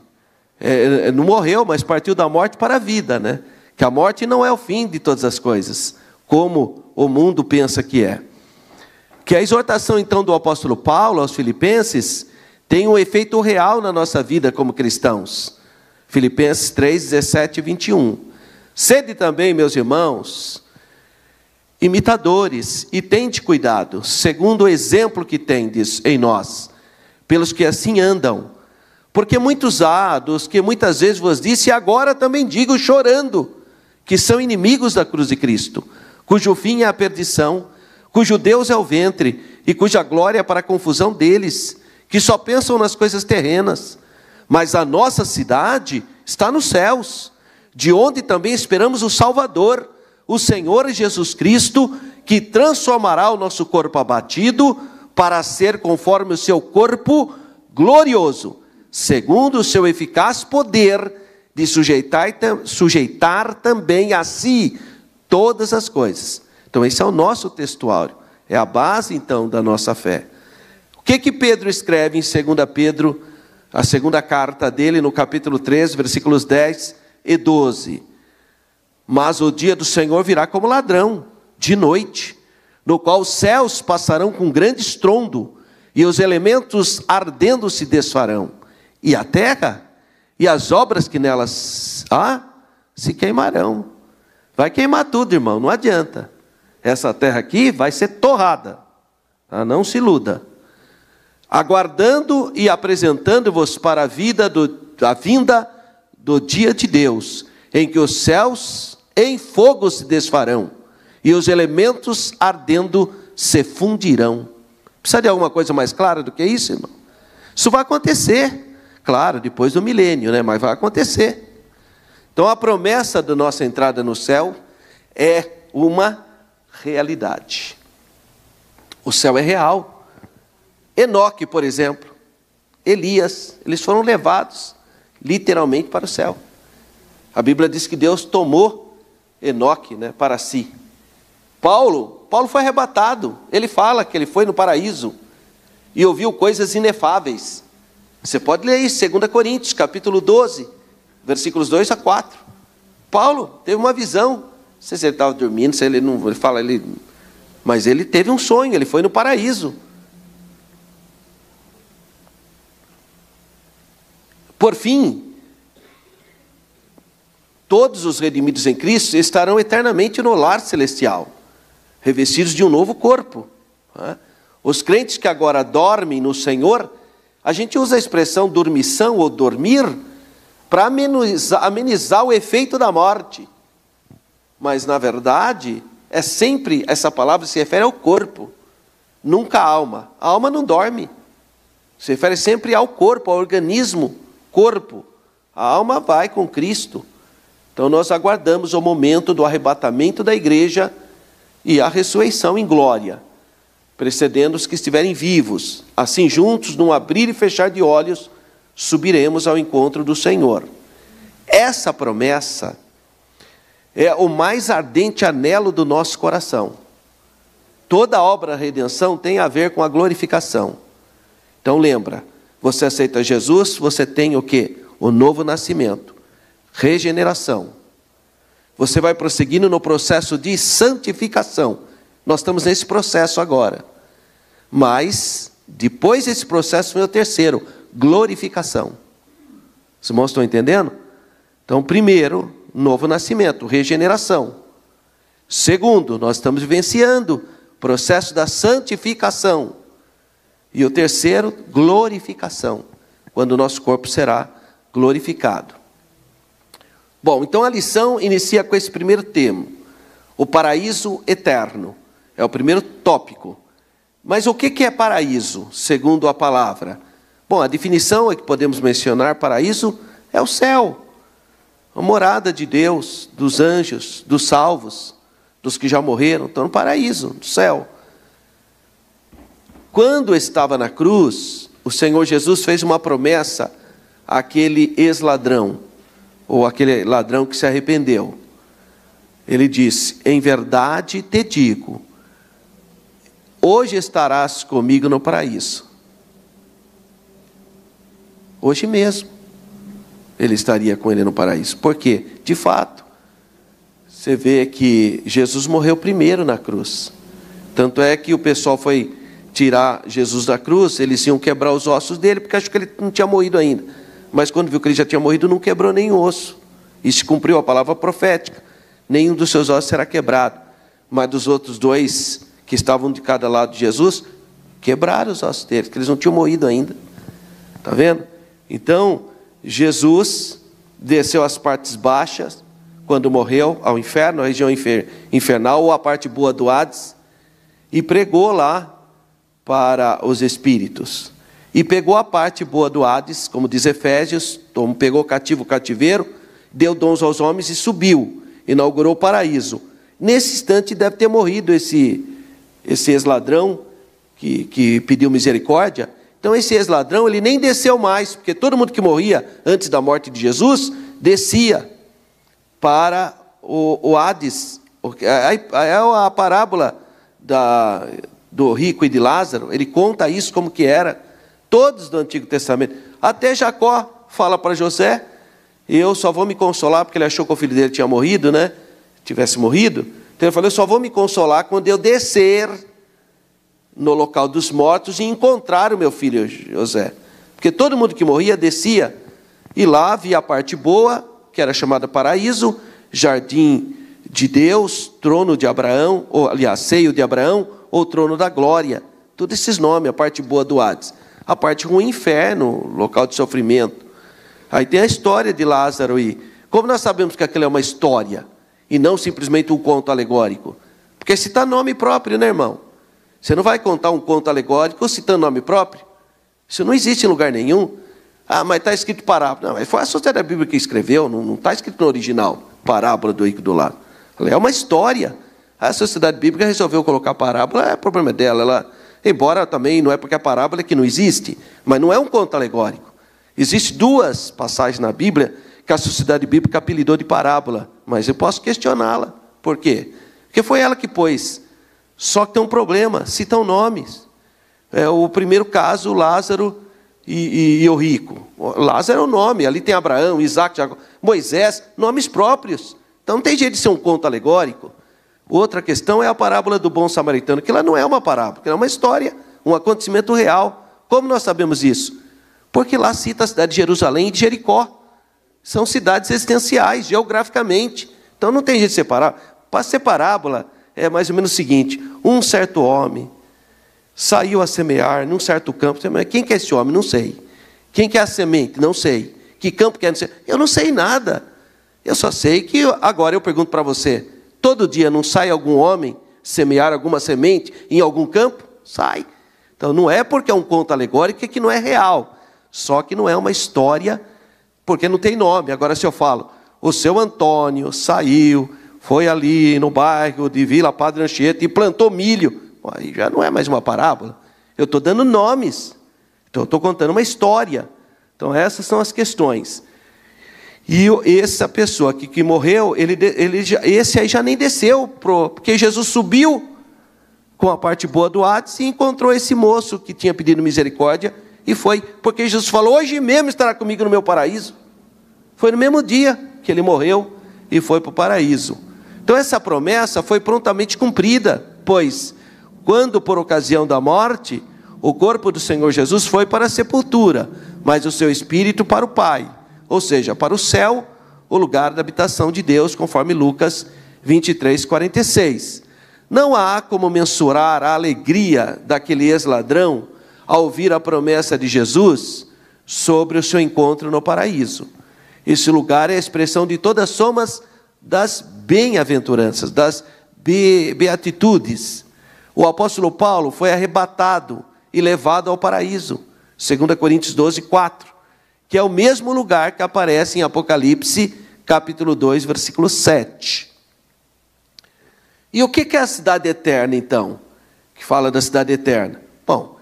não morreu, mas partiu da morte para a vida, né? Que a morte não é o fim de todas as coisas, como o mundo pensa que é. Que a exortação, então, do apóstolo Paulo aos filipenses tem um efeito real na nossa vida como cristãos. Filipenses 3, 17 e 21. Sede também, meus irmãos, imitadores, e tende cuidado, segundo o exemplo que tendes em nós, pelos que assim andam. Porque muitos há dos que muitas vezes vos disse, e agora também digo chorando, que são inimigos da cruz de Cristo, cujo fim é a perdição, cujo Deus é o ventre, e cuja glória é para a confusão deles, que só pensam nas coisas terrenas. Mas a nossa cidade está nos céus, de onde também esperamos o Salvador, o Senhor Jesus Cristo, que transformará o nosso corpo abatido, para ser conforme o seu corpo glorioso, segundo o seu eficaz poder, de sujeitar também a si todas as coisas. Então esse é o nosso textuário, é a base então da nossa fé. O que Pedro escreve em 2 Pedro, a segunda carta dele, no capítulo 3, versículos 10 e 12. Mas o dia do Senhor virá como ladrão, de noite, no qual os céus passarão com grande estrondo, e os elementos ardendo se desfarão, e a terra e as obras que nelas há se queimarão. Vai queimar tudo, irmão, não adianta. Essa terra aqui vai ser torrada, tá? Não se iluda. Aguardando e apresentando-vos para a vinda do dia de Deus, em que os céus em fogo se desfarão, e os elementos ardendo se fundirão. Precisa de alguma coisa mais clara do que isso, irmão? Isso vai acontecer, claro, depois do milênio, né? Mas vai acontecer. Então a promessa da nossa entrada no céu é uma realidade. O céu é real. Enoque, por exemplo, Elias, eles foram levados literalmente para o céu. A Bíblia diz que Deus tomou Enoque, né, para si. Paulo foi arrebatado. Ele fala que ele foi no paraíso e ouviu coisas inefáveis. Você pode ler isso, 2 Coríntios, capítulo 12, versículos 2 a 4. Paulo teve uma visão. Não sei se ele estava dormindo, se ele não, mas ele teve um sonho, ele foi no paraíso. Por fim, todos os redimidos em Cristo estarão eternamente no lar celestial, revestidos de um novo corpo. Os crentes que agora dormem no Senhor, a gente usa a expressão dormição ou dormir para amenizar o efeito da morte. Mas, na verdade, essa palavra se refere ao corpo, nunca à alma. A alma não dorme. Se refere sempre ao corpo, ao organismo, corpo. A alma vai com Cristo. Então nós aguardamos o momento do arrebatamento da igreja e a ressurreição em glória, precedendo os que estiverem vivos. Assim juntos, num abrir e fechar de olhos, subiremos ao encontro do Senhor. Essa promessa é o mais ardente anelo do nosso coração. Toda a obra da redenção tem a ver com a glorificação. Então lembra, você aceita Jesus, você tem o quê? O novo nascimento. Regeneração. Você vai prosseguindo no processo de santificação. Nós estamos nesse processo agora. Mas, depois desse processo, vem o terceiro, glorificação. Os irmãos estão entendendo? Então, primeiro, novo nascimento, regeneração. Segundo, nós estamos vivenciando o processo da santificação. E o terceiro, glorificação, quando o nosso corpo será glorificado. Bom, então a lição inicia com esse primeiro tema, o paraíso eterno. É o primeiro tópico. Mas o que é paraíso, segundo a palavra? Bom, a definição é que podemos mencionar, paraíso é o céu, a morada de Deus, dos anjos, dos salvos, dos que já morreram, estão no paraíso, no céu. Quando estava na cruz, o Senhor Jesus fez uma promessa àquele ex-ladrão, ou aquele ladrão que se arrependeu. Ele disse, em verdade te digo, hoje estarás comigo no paraíso. Hoje mesmo, ele estaria com ele no paraíso. Por quê? De fato, você vê que Jesus morreu primeiro na cruz. Tanto é que o pessoal foi tirar Jesus da cruz, eles iam quebrar os ossos dele, porque achou que ele não tinha morrido ainda. Mas quando viu que ele já tinha morrido, não quebrou nenhum osso. E se cumpriu a palavra profética. Nenhum dos seus ossos será quebrado. Mas dos outros dois, que estavam de cada lado de Jesus, quebraram os ossos deles, porque eles não tinham morrido ainda. Está vendo? Então, Jesus desceu às partes baixas, quando morreu, ao inferno, a região infernal, ou a parte boa do Hades, e pregou lá para os espíritos. E pegou a parte boa do Hades, como diz Efésios, pegou cativo o cativeiro, deu dons aos homens e subiu, inaugurou o paraíso. Nesse instante deve ter morrido esse ex-ladrão que pediu misericórdia. Então esse ex-ladrão, ele nem desceu mais, porque todo mundo que morria antes da morte de Jesus, descia para o Hades. É a parábola do rico e de Lázaro, ele conta isso como que era. Todos do Antigo Testamento. Até Jacó fala para José, eu só vou me consolar, porque ele achou que o filho dele tinha morrido, né? Tivesse morrido. Então ele falou, eu só vou me consolar quando eu descer no local dos mortos e encontrar o meu filho José. Porque todo mundo que morria descia, e lá havia a parte boa, que era chamada paraíso, jardim de Deus, trono de Abraão, ou aliás, seio de Abraão, ou trono da glória. Todos esses nomes, a parte boa do Hades. A parte ruim, inferno, local de sofrimento. Aí tem a história de Lázaro. E como nós sabemos que aquilo é uma história, e não simplesmente um conto alegórico? Porque cita nome próprio, né, irmão? Você não vai contar um conto alegórico citando nome próprio? Isso não existe em lugar nenhum. Ah, mas está escrito parábola. Não, mas foi a Sociedade Bíblica que escreveu, não está escrito no original, parábola do rico do lado. É uma história. A Sociedade Bíblica resolveu colocar parábola, é problema dela. Ela, embora também não é porque a parábola é que não existe, mas não é um conto alegórico. Existem 2 passagens na Bíblia que a Sociedade Bíblica apelidou de parábola, mas eu posso questioná-la. Por quê? Porque foi ela que pôs. Só que tem um problema, citam nomes. O primeiro caso, Lázaro e o rico. Lázaro é o nome, ali tem Abraão, Isaac, Jacó, Moisés, nomes próprios. Então não tem jeito de ser um conto alegórico. Outra questão é a parábola do bom samaritano, que ela não é uma parábola, que é uma história, um acontecimento real. Como nós sabemos isso? Porque lá cita a cidade de Jerusalém e de Jericó. São cidades existenciais, geograficamente. Então não tem jeito de separar. Para ser parábola, é mais ou menos o seguinte: um certo homem saiu a semear num certo campo. Quem que é esse homem? Não sei. Quem que é a semente? Não sei. Que campo que é? Não sei. Eu não sei nada. Eu só sei que, agora eu pergunto para você, todo dia não sai algum homem semear alguma semente em algum campo? Sai. Então não é porque é um conto alegórico que não é real. Só que não é uma história, porque não tem nome. Agora se eu falo, o seu Antônio saiu, foi ali no bairro de Vila Padre Anchieta e plantou milho. Aí já não é mais uma parábola. Eu estou dando nomes. Então eu estou contando uma história. Então essas são as questões. E essa pessoa aqui que morreu, esse aí já nem desceu, porque Jesus subiu com a parte boa do Hades e encontrou esse moço que tinha pedido misericórdia e foi. Porque Jesus falou, hoje mesmo estará comigo no meu paraíso. Foi no mesmo dia que ele morreu e foi para o paraíso. Então essa promessa foi prontamente cumprida, pois quando por ocasião da morte, o corpo do Senhor Jesus foi para a sepultura, mas o seu espírito para o Pai, ou seja, para o céu, o lugar da habitação de Deus, conforme Lucas 23, 46. Não há como mensurar a alegria daquele ex-ladrão ao ouvir a promessa de Jesus sobre o seu encontro no paraíso. Esse lugar é a expressão de todas as somas das bem-aventuranças, das beatitudes. O apóstolo Paulo foi arrebatado e levado ao paraíso, 2 Coríntios 12, 4, que é o mesmo lugar que aparece em Apocalipse, capítulo 2, versículo 7. E o que é a cidade eterna, então? Que fala da cidade eterna. Bom,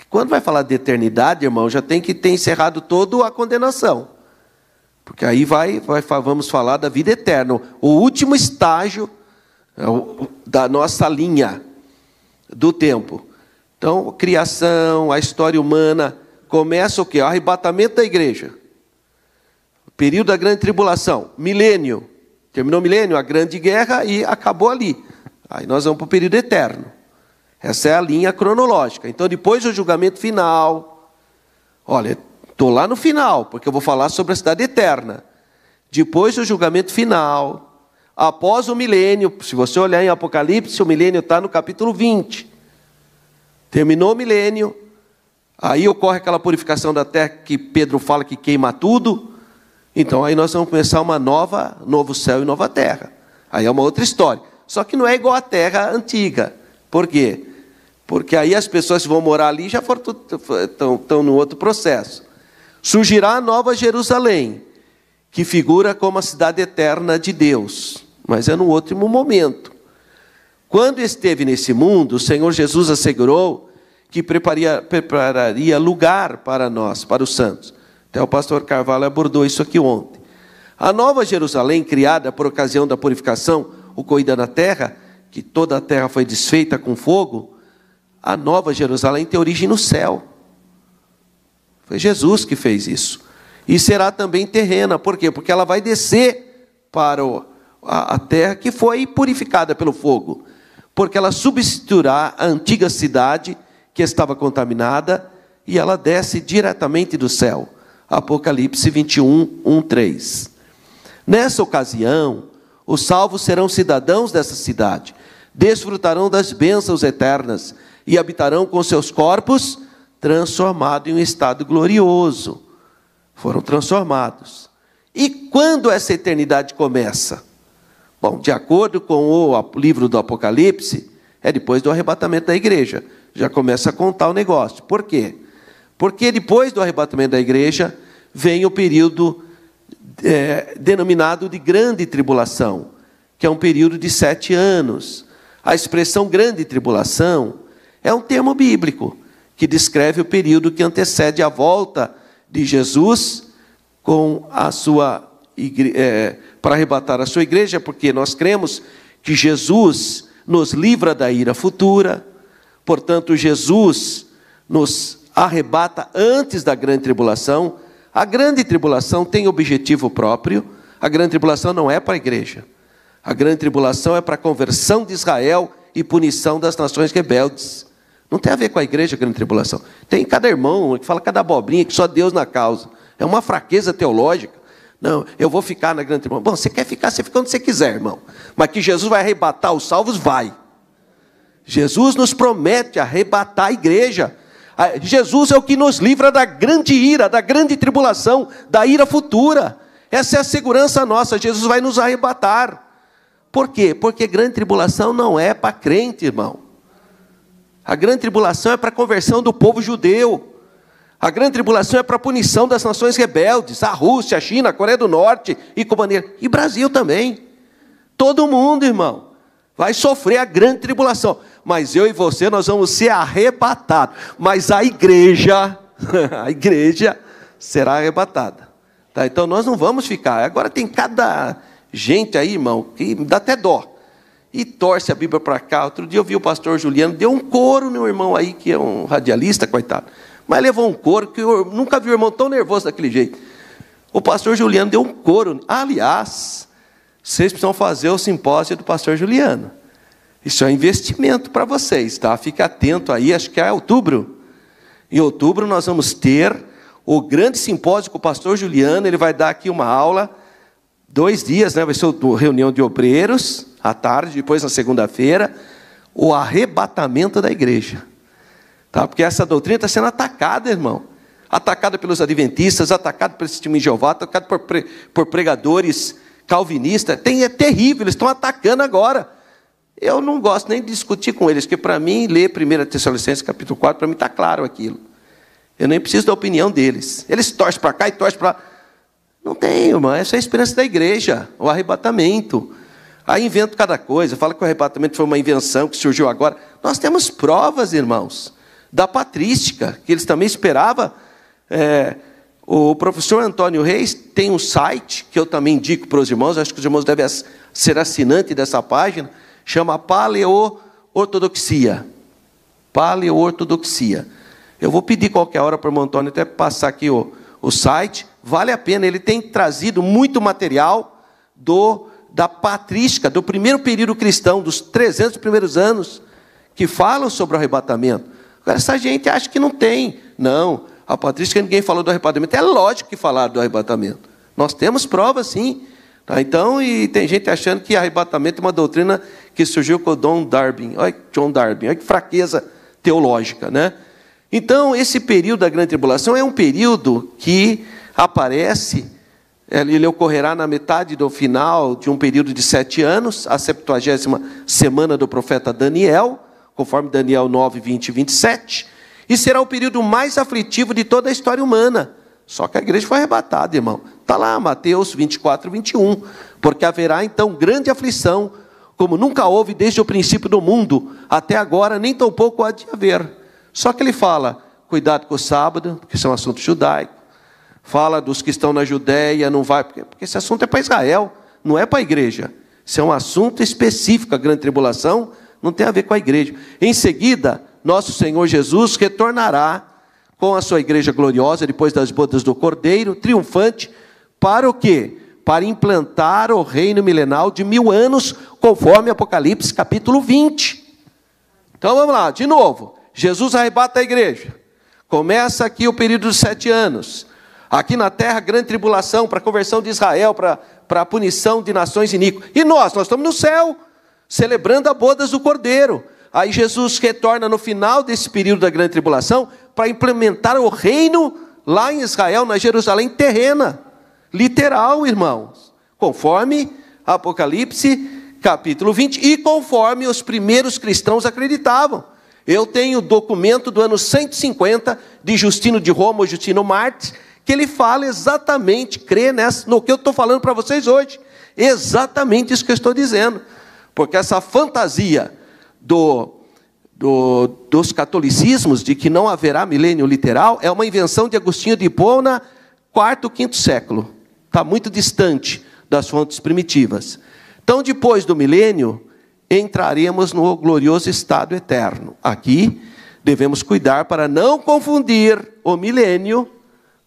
quando vai falar de eternidade, irmão, já tem que ter encerrado toda a condenação. Porque aí vamos falar da vida eterna, o último estágio da nossa linha do tempo. Então, criação, a história humana, começa o quê? O arrebatamento da igreja. Período da grande tribulação, milênio. Terminou o milênio, a grande guerra e acabou ali. Aí nós vamos para o período eterno. Essa é a linha cronológica. Então, depois do julgamento final, olha, estou lá no final, porque eu vou falar sobre a cidade eterna. Depois do julgamento final, após o milênio, se você olhar em Apocalipse, o milênio está no capítulo 20. Terminou o milênio, aí ocorre aquela purificação da terra que Pedro fala que queima tudo. Então aí nós vamos começar novo céu e nova terra. Aí é uma outra história. Só que não é igual à terra antiga. Por quê? Porque aí as pessoas que vão morar ali já estão no outro processo. Surgirá a nova Jerusalém, que figura como a cidade eterna de Deus, mas é no outro momento. Quando esteve nesse mundo, o Senhor Jesus assegurou que prepararia lugar para nós, para os santos. Até o pastor Carvalho abordou isso aqui ontem. A nova Jerusalém, criada por ocasião da purificação ocorrida na terra, que toda a terra foi desfeita com fogo, a nova Jerusalém tem origem no céu. Foi Jesus que fez isso. E será também terrena. Por quê? Porque ela vai descer para a terra que foi purificada pelo fogo, porque ela substituirá a antiga cidade que estava contaminada, e ela desce diretamente do céu. Apocalipse 21, 1, 3. Nessa ocasião, os salvos serão cidadãos dessa cidade, desfrutarão das bênçãos eternas e habitarão com seus corpos transformados em um estado glorioso. Foram transformados. E quando essa eternidade começa? Bom, de acordo com o livro do Apocalipse, é depois do arrebatamento da igreja. Já começa a contar o negócio. Por quê? Porque depois do arrebatamento da igreja, vem o período denominado de grande tribulação, que é um período de 7 anos. A expressão grande tribulação é um termo bíblico, que descreve o período que antecede a volta de Jesus com a sua para arrebatar a sua igreja, porque nós cremos que Jesus nos livra da ira futura. Portanto, Jesus nos arrebata antes da grande tribulação. A grande tribulação tem objetivo próprio. A grande tribulação não é para a igreja. A grande tribulação é para a conversão de Israel e punição das nações rebeldes. Não tem a ver com a igreja, a grande tribulação. Tem cada irmão que fala cada abobrinha, que só Deus na causa. É uma fraqueza teológica. Não, eu vou ficar na grande tribulação. Bom, você quer ficar, você fica onde você quiser, irmão. Mas que Jesus vai arrebatar os salvos, vai. Jesus nos promete arrebatar a igreja. Jesus é o que nos livra da grande ira, da grande tribulação, da ira futura. Essa é a segurança nossa, Jesus vai nos arrebatar. Por quê? Porque grande tribulação não é para crente, irmão. A grande tribulação é para a conversão do povo judeu. A grande tribulação é para a punição das nações rebeldes, a Rússia, a China, a Coreia do Norte e Cuba, e Brasil também. Todo mundo, irmão, vai sofrer a grande tribulação. Mas eu e você, nós vamos ser arrebatados. Mas a igreja será arrebatada. Tá? Então nós não vamos ficar. Agora tem cada gente aí, irmão, que dá até dó. E torce a Bíblia para cá. Outro dia eu vi o pastor Juliano, deu um coro no irmão aí, que é um radialista, coitado. Mas levou um coro, que eu nunca vi o irmão tão nervoso daquele jeito. O pastor Juliano deu um coro. Aliás, vocês precisam fazer o simpósio do pastor Juliano. Isso é um investimento para vocês, tá? Fique atento aí, acho que é outubro. Em outubro nós vamos ter o grande simpósio com o pastor Juliano. Ele vai dar aqui uma aula, 2 dias, né? Vai ser uma reunião de obreiros, à tarde, depois na segunda-feira, o arrebatamento da igreja. Tá? Porque essa doutrina está sendo atacada, irmão. Atacada pelos adventistas, atacada pelo testemunho de Jeová, atacada por pregadores calvinistas. É terrível, eles estão atacando agora. Eu não gosto nem de discutir com eles, porque para mim, ler 1 Tessalonicenses capítulo 4, para mim está claro aquilo. Eu nem preciso da opinião deles. Eles torcem para cá e torcem para lá. Não tem, irmão, essa é a esperança da igreja, o arrebatamento. Aí invento cada coisa, fala que o arrebatamento foi uma invenção que surgiu agora. Nós temos provas, irmãos, da patrística, que eles também esperavam. O professor Antônio Reis tem um site, que eu também indico para os irmãos, acho que os irmãos devem ser assinantes dessa página, chama Paleoortodoxia. Paleoortodoxia. Eu vou pedir qualquer hora para o irmão Antônio até passar aqui o site. Vale a pena, ele tem trazido muito material da patrística, do primeiro período cristão, dos 300 primeiros anos, que falam sobre o arrebatamento. Agora, essa gente acha que não tem. Não, a patrística ninguém falou do arrebatamento. É lógico que falaram do arrebatamento. Nós temos provas, sim. Tá? Então, e tem gente achando que arrebatamento é uma doutrina que surgiu com o John Darby. Olha que fraqueza teológica, né? Então, esse período da grande tribulação é um período que aparece, ele ocorrerá na metade do final de um período de 7 anos, a 70ª semana do profeta Daniel, conforme Daniel 9, 20 e 27, e será o período mais aflitivo de toda a história humana. Só que a igreja foi arrebatada, irmão. Está lá, Mateus 24, 21. Porque haverá então grande aflição, como nunca houve desde o princípio do mundo, até agora, nem tampouco há de haver. Só que ele fala, cuidado com o sábado, porque isso é um assunto judaico. Fala dos que estão na Judéia, não vai, porque esse assunto é para Israel, não é para a igreja. Isso é um assunto específico, a grande tribulação não tem a ver com a igreja. Em seguida, nosso Senhor Jesus retornará com a sua igreja gloriosa, depois das bodas do Cordeiro, triunfante, para o quê? para implantar o reino milenal de 1000 anos, conforme Apocalipse capítulo 20. Então vamos lá, de novo. Jesus arrebata a igreja. Começa aqui o período dos 7 anos. Aqui na terra, grande tribulação para a conversão de Israel, para a punição de nações iníquas. E nós estamos no céu, celebrando a bodas do Cordeiro. Aí Jesus retorna no final desse período da grande tribulação para implementar o reino lá em Israel, na Jerusalém terrena. Literal, irmãos. Conforme Apocalipse capítulo 20 e conforme os primeiros cristãos acreditavam. Eu tenho documento do ano 150 de Justino de Roma, ou Justino Mártir, que ele fala exatamente, crê no que eu estou falando para vocês hoje. Exatamente isso que eu estou dizendo. Porque essa fantasia dos catolicismos de que não haverá milênio literal é uma invenção de Agostinho de Hipona, quarto, quinto século. Está muito distante das fontes primitivas. Então, depois do milênio, entraremos no glorioso estado eterno. Aqui, devemos cuidar para não confundir o milênio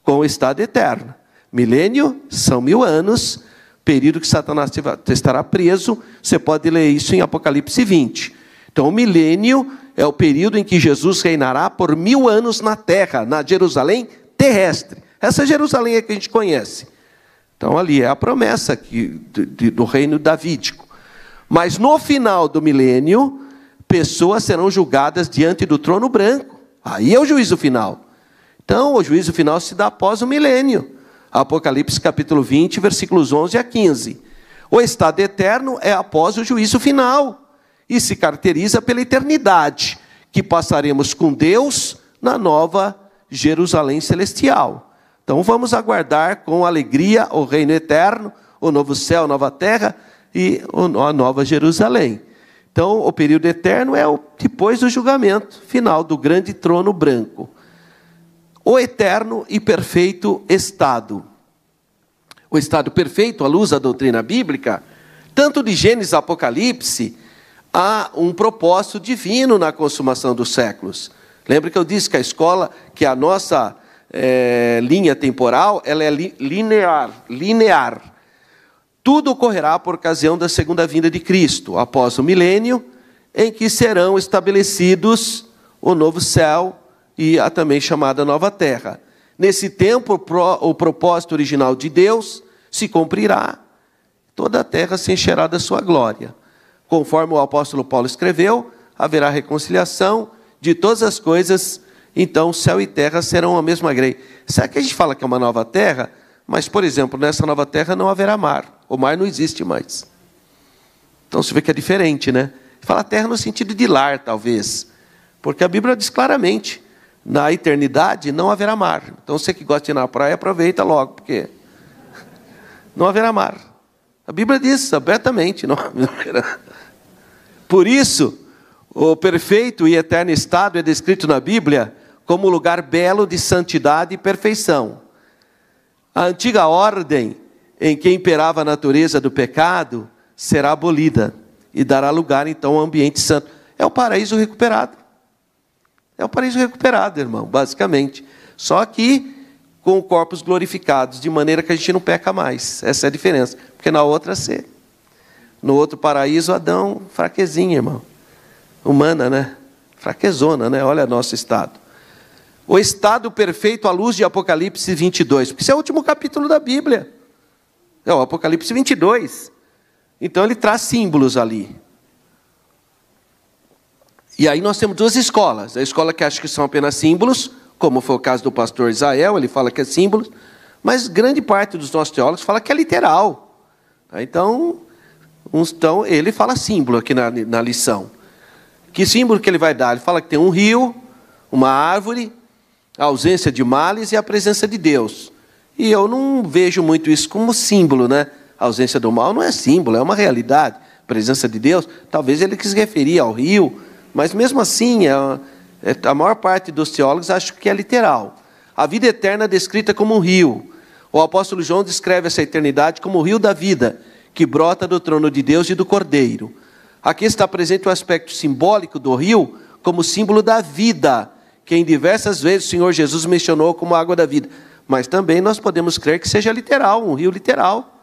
com o estado eterno. Milênio são 1000 anos, período que Satanás estará preso. Você pode ler isso em Apocalipse 20. Então, o milênio é o período em que Jesus reinará por 1000 anos na terra, na Jerusalém terrestre. Essa Jerusalém é que a gente conhece. Então, ali é a promessa do reino davídico. Mas no final do milênio, pessoas serão julgadas diante do trono branco. Aí é o juízo final. Então, o juízo final se dá após o milênio. Apocalipse capítulo 20, versículos 11 a 15. O estado eterno é após o juízo final. E se caracteriza pela eternidade, que passaremos com Deus na nova Jerusalém celestial. Então vamos aguardar com alegria o reino eterno, o novo céu, a nova terra e a nova Jerusalém. Então o período eterno é depois do julgamento final do grande trono branco. O eterno e perfeito estado. O estado perfeito, à luz da doutrina bíblica, tanto de Gênesis a Apocalipse, há um propósito divino na consumação dos séculos. Lembra que eu disse que a escola, que a nossa linha temporal, ela é linear. Tudo ocorrerá por ocasião da segunda vinda de Cristo, após o milênio, em que serão estabelecidos o novo céu e a também chamada nova terra. Nesse tempo, o propósito original de Deus se cumprirá, toda a terra se encherá da sua glória. Conforme o apóstolo Paulo escreveu, haverá reconciliação de todas as coisas, então céu e terra serão a mesma grei. Será que a gente fala que é uma nova terra? Mas, por exemplo, nessa nova terra não haverá mar. O mar não existe mais. Então você vê que é diferente, né? Fala terra no sentido de lar, talvez. Porque a Bíblia diz claramente, na eternidade não haverá mar. Então você que gosta de ir na praia, aproveita logo, porque não haverá mar. A Bíblia diz abertamente, não haverá. Por isso, o perfeito e eterno estado é descrito na Bíblia como um lugar belo de santidade e perfeição. A antiga ordem em que imperava a natureza do pecado será abolida e dará lugar então ao ambiente santo. É o paraíso recuperado. É o paraíso recuperado, irmão, basicamente. Só que com corpos glorificados, de maneira que a gente não peca mais. Essa é a diferença. Porque na outra, no outro paraíso, Adão, fraquezinho, irmão. Humana, né? Fraquezona, né? Olha nosso estado. O estado perfeito à luz de Apocalipse 22. Porque esse é o último capítulo da Bíblia. É o Apocalipse 22. Então ele traz símbolos ali. E aí nós temos duas escolas. A escola que acha que são apenas símbolos, como foi o caso do pastor Israel, ele fala que é símbolos. Mas grande parte dos nossos teólogos fala que é literal. Então ele fala símbolo aqui na lição. Que símbolo que ele vai dar? Ele fala que tem um rio, uma árvore, a ausência de males e a presença de Deus. E eu não vejo muito isso como símbolo, né? A ausência do mal não é símbolo, é uma realidade. A presença de Deus, talvez ele quis referir ao rio, mas mesmo assim, a maior parte dos teólogos acha que é literal. A vida eterna é descrita como um rio. O apóstolo João descreve essa eternidade como o rio da vida, que brota do trono de Deus e do Cordeiro. Aqui está presente o aspecto simbólico do rio como símbolo da vida, que em diversas vezes o Senhor Jesus mencionou como água da vida. Mas também nós podemos crer que seja literal, um rio literal.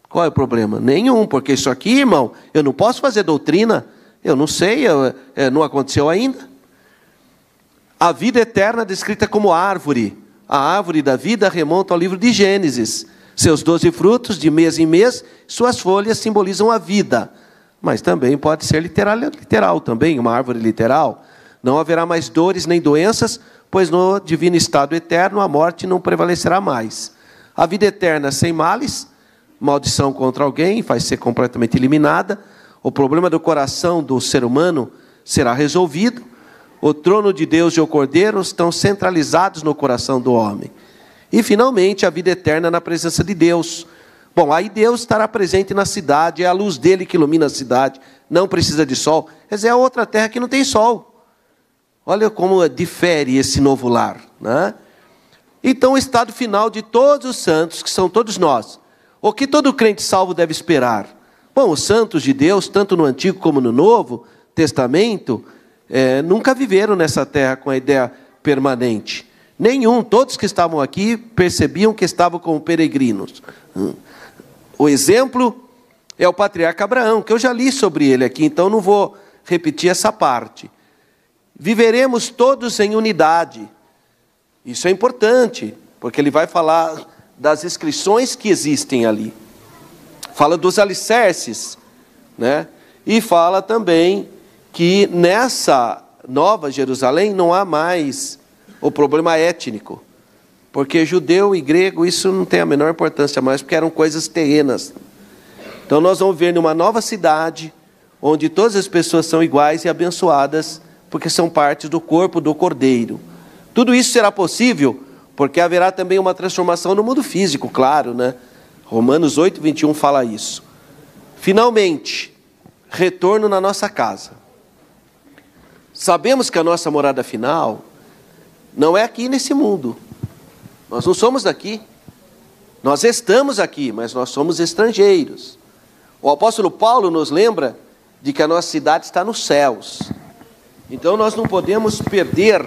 Qual é o problema? Nenhum, porque isso aqui, irmão, eu não posso fazer doutrina, eu não sei, não aconteceu ainda. A vida eterna é descrita como árvore. A árvore da vida remonta ao livro de Gênesis. Seus 12 frutos, de mês em mês, suas folhas simbolizam a vida. Mas também pode ser literal também, uma árvore literal. Não haverá mais dores nem doenças, pois no divino estado eterno a morte não prevalecerá mais. A vida eterna sem males, maldição contra alguém vai ser completamente eliminada. O problema do coração do ser humano será resolvido. O trono de Deus e o Cordeiro estão centralizados no coração do homem. E, finalmente, a vida eterna na presença de Deus. Bom, aí Deus estará presente na cidade, é a luz dele que ilumina a cidade, não precisa de sol. Mas é outra terra que não tem sol. Olha como difere esse novo lar, né? Então, o estado final de todos os santos, que são todos nós. O que todo crente salvo deve esperar? Bom, os santos de Deus, tanto no Antigo como no Novo Testamento, nunca viveram nessa terra com a ideia permanente. Nenhum, todos que estavam aqui percebiam que estavam como peregrinos. O exemplo é o patriarca Abraão, que eu já li sobre ele aqui, então não vou repetir essa parte. Viveremos todos em unidade. Isso é importante, porque ele vai falar das inscrições que existem ali. Fala dos alicerces, né? E fala também que nessa Nova Jerusalém não há mais o problema étnico, porque judeu e grego, isso não tem a menor importância mais, porque eram coisas terrenas. Então nós vamos ver numa nova cidade, onde todas as pessoas são iguais e abençoadas, porque são parte do corpo do Cordeiro. Tudo isso será possível, porque haverá também uma transformação no mundo físico, claro, né? Romanos 8, 21 fala isso. Finalmente, retorno na nossa casa. Sabemos que a nossa morada final não é aqui nesse mundo. Nós não somos daqui. Nós estamos aqui, mas nós somos estrangeiros. O apóstolo Paulo nos lembra de que a nossa cidade está nos céus. Então nós não podemos perder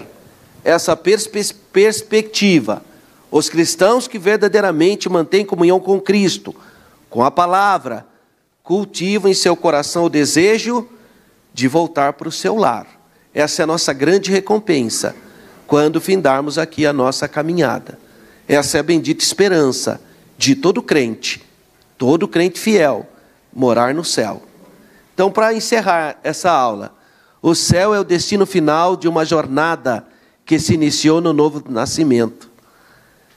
essa perspectiva. Os cristãos que verdadeiramente mantêm comunhão com Cristo, com a palavra, cultivam em seu coração o desejo de voltar para o seu lar. Essa é a nossa grande recompensa, quando findarmos aqui a nossa caminhada. Essa é a bendita esperança de todo crente fiel, morar no céu. Então, para encerrar essa aula, o céu é o destino final de uma jornada que se iniciou no novo nascimento.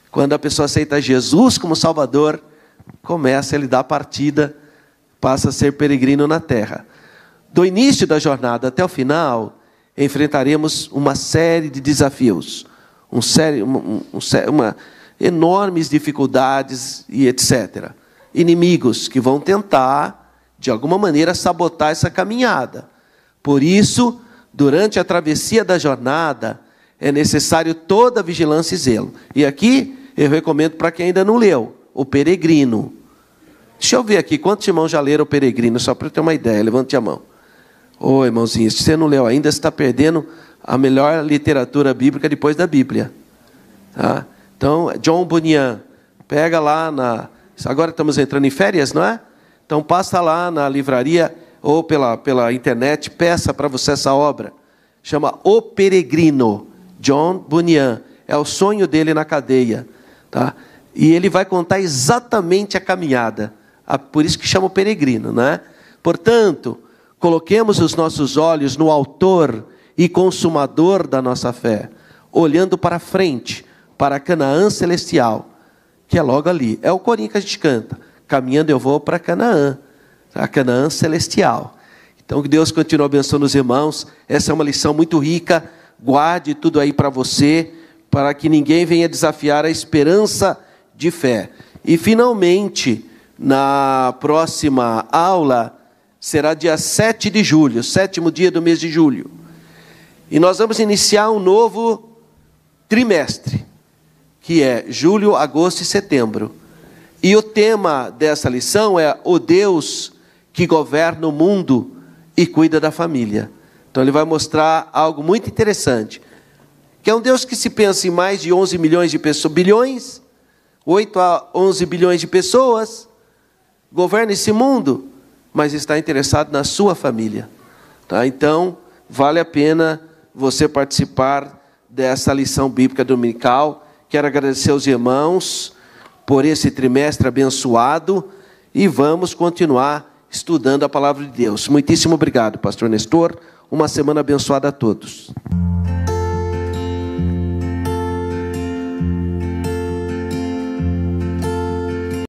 Quando a pessoa aceita Jesus como Salvador, começa a lhe dar a partida, passa a ser peregrino na terra. Do início da jornada até o final, enfrentaremos uma série de desafios, enormes dificuldades e etc. Inimigos que vão tentar, de alguma maneira, sabotar essa caminhada. Por isso, durante a travessia da jornada, é necessário toda vigilância e zelo. E aqui, eu recomendo para quem ainda não leu, o Peregrino. Deixa eu ver aqui, quantos irmãos já leram o Peregrino, só para eu ter uma ideia, levante a mão. Ô, irmãozinho, se você não leu ainda, você está perdendo a melhor literatura bíblica depois da Bíblia. Tá? Então, John Bunyan, pega lá agora estamos entrando em férias, não é? Então, passa lá na livraria ou pela internet, peça para você essa obra. Chama O Peregrino, John Bunyan. É o sonho dele na cadeia. Tá? E ele vai contar exatamente a caminhada. Por isso que chama o Peregrino, né? Portanto, coloquemos os nossos olhos no autor e consumador da nossa fé, olhando para frente, para Canaã celestial, que é logo ali. É o corinho que a gente canta. Caminhando eu vou para Canaã, a Canaã celestial. Então que Deus continue abençoando os irmãos. Essa é uma lição muito rica. Guarde tudo aí para você, para que ninguém venha desafiar a esperança de fé. E finalmente, na próxima aula, será dia 7 de julho, 7º dia do mês de julho. E nós vamos iniciar um novo trimestre, que é julho, agosto e setembro. E o tema dessa lição é o Deus que governa o mundo e cuida da família. Então ele vai mostrar algo muito interessante, que é um Deus que se pensa em mais de 11 milhões de pessoas, 8 a 11 bilhões de pessoas, governa esse mundo, mas está interessado na sua família. Tá? Então, vale a pena você participar dessa lição bíblica dominical. Quero agradecer aos irmãos por esse trimestre abençoado e vamos continuar estudando a palavra de Deus. Muitíssimo obrigado, pastor Nestor. Uma semana abençoada a todos.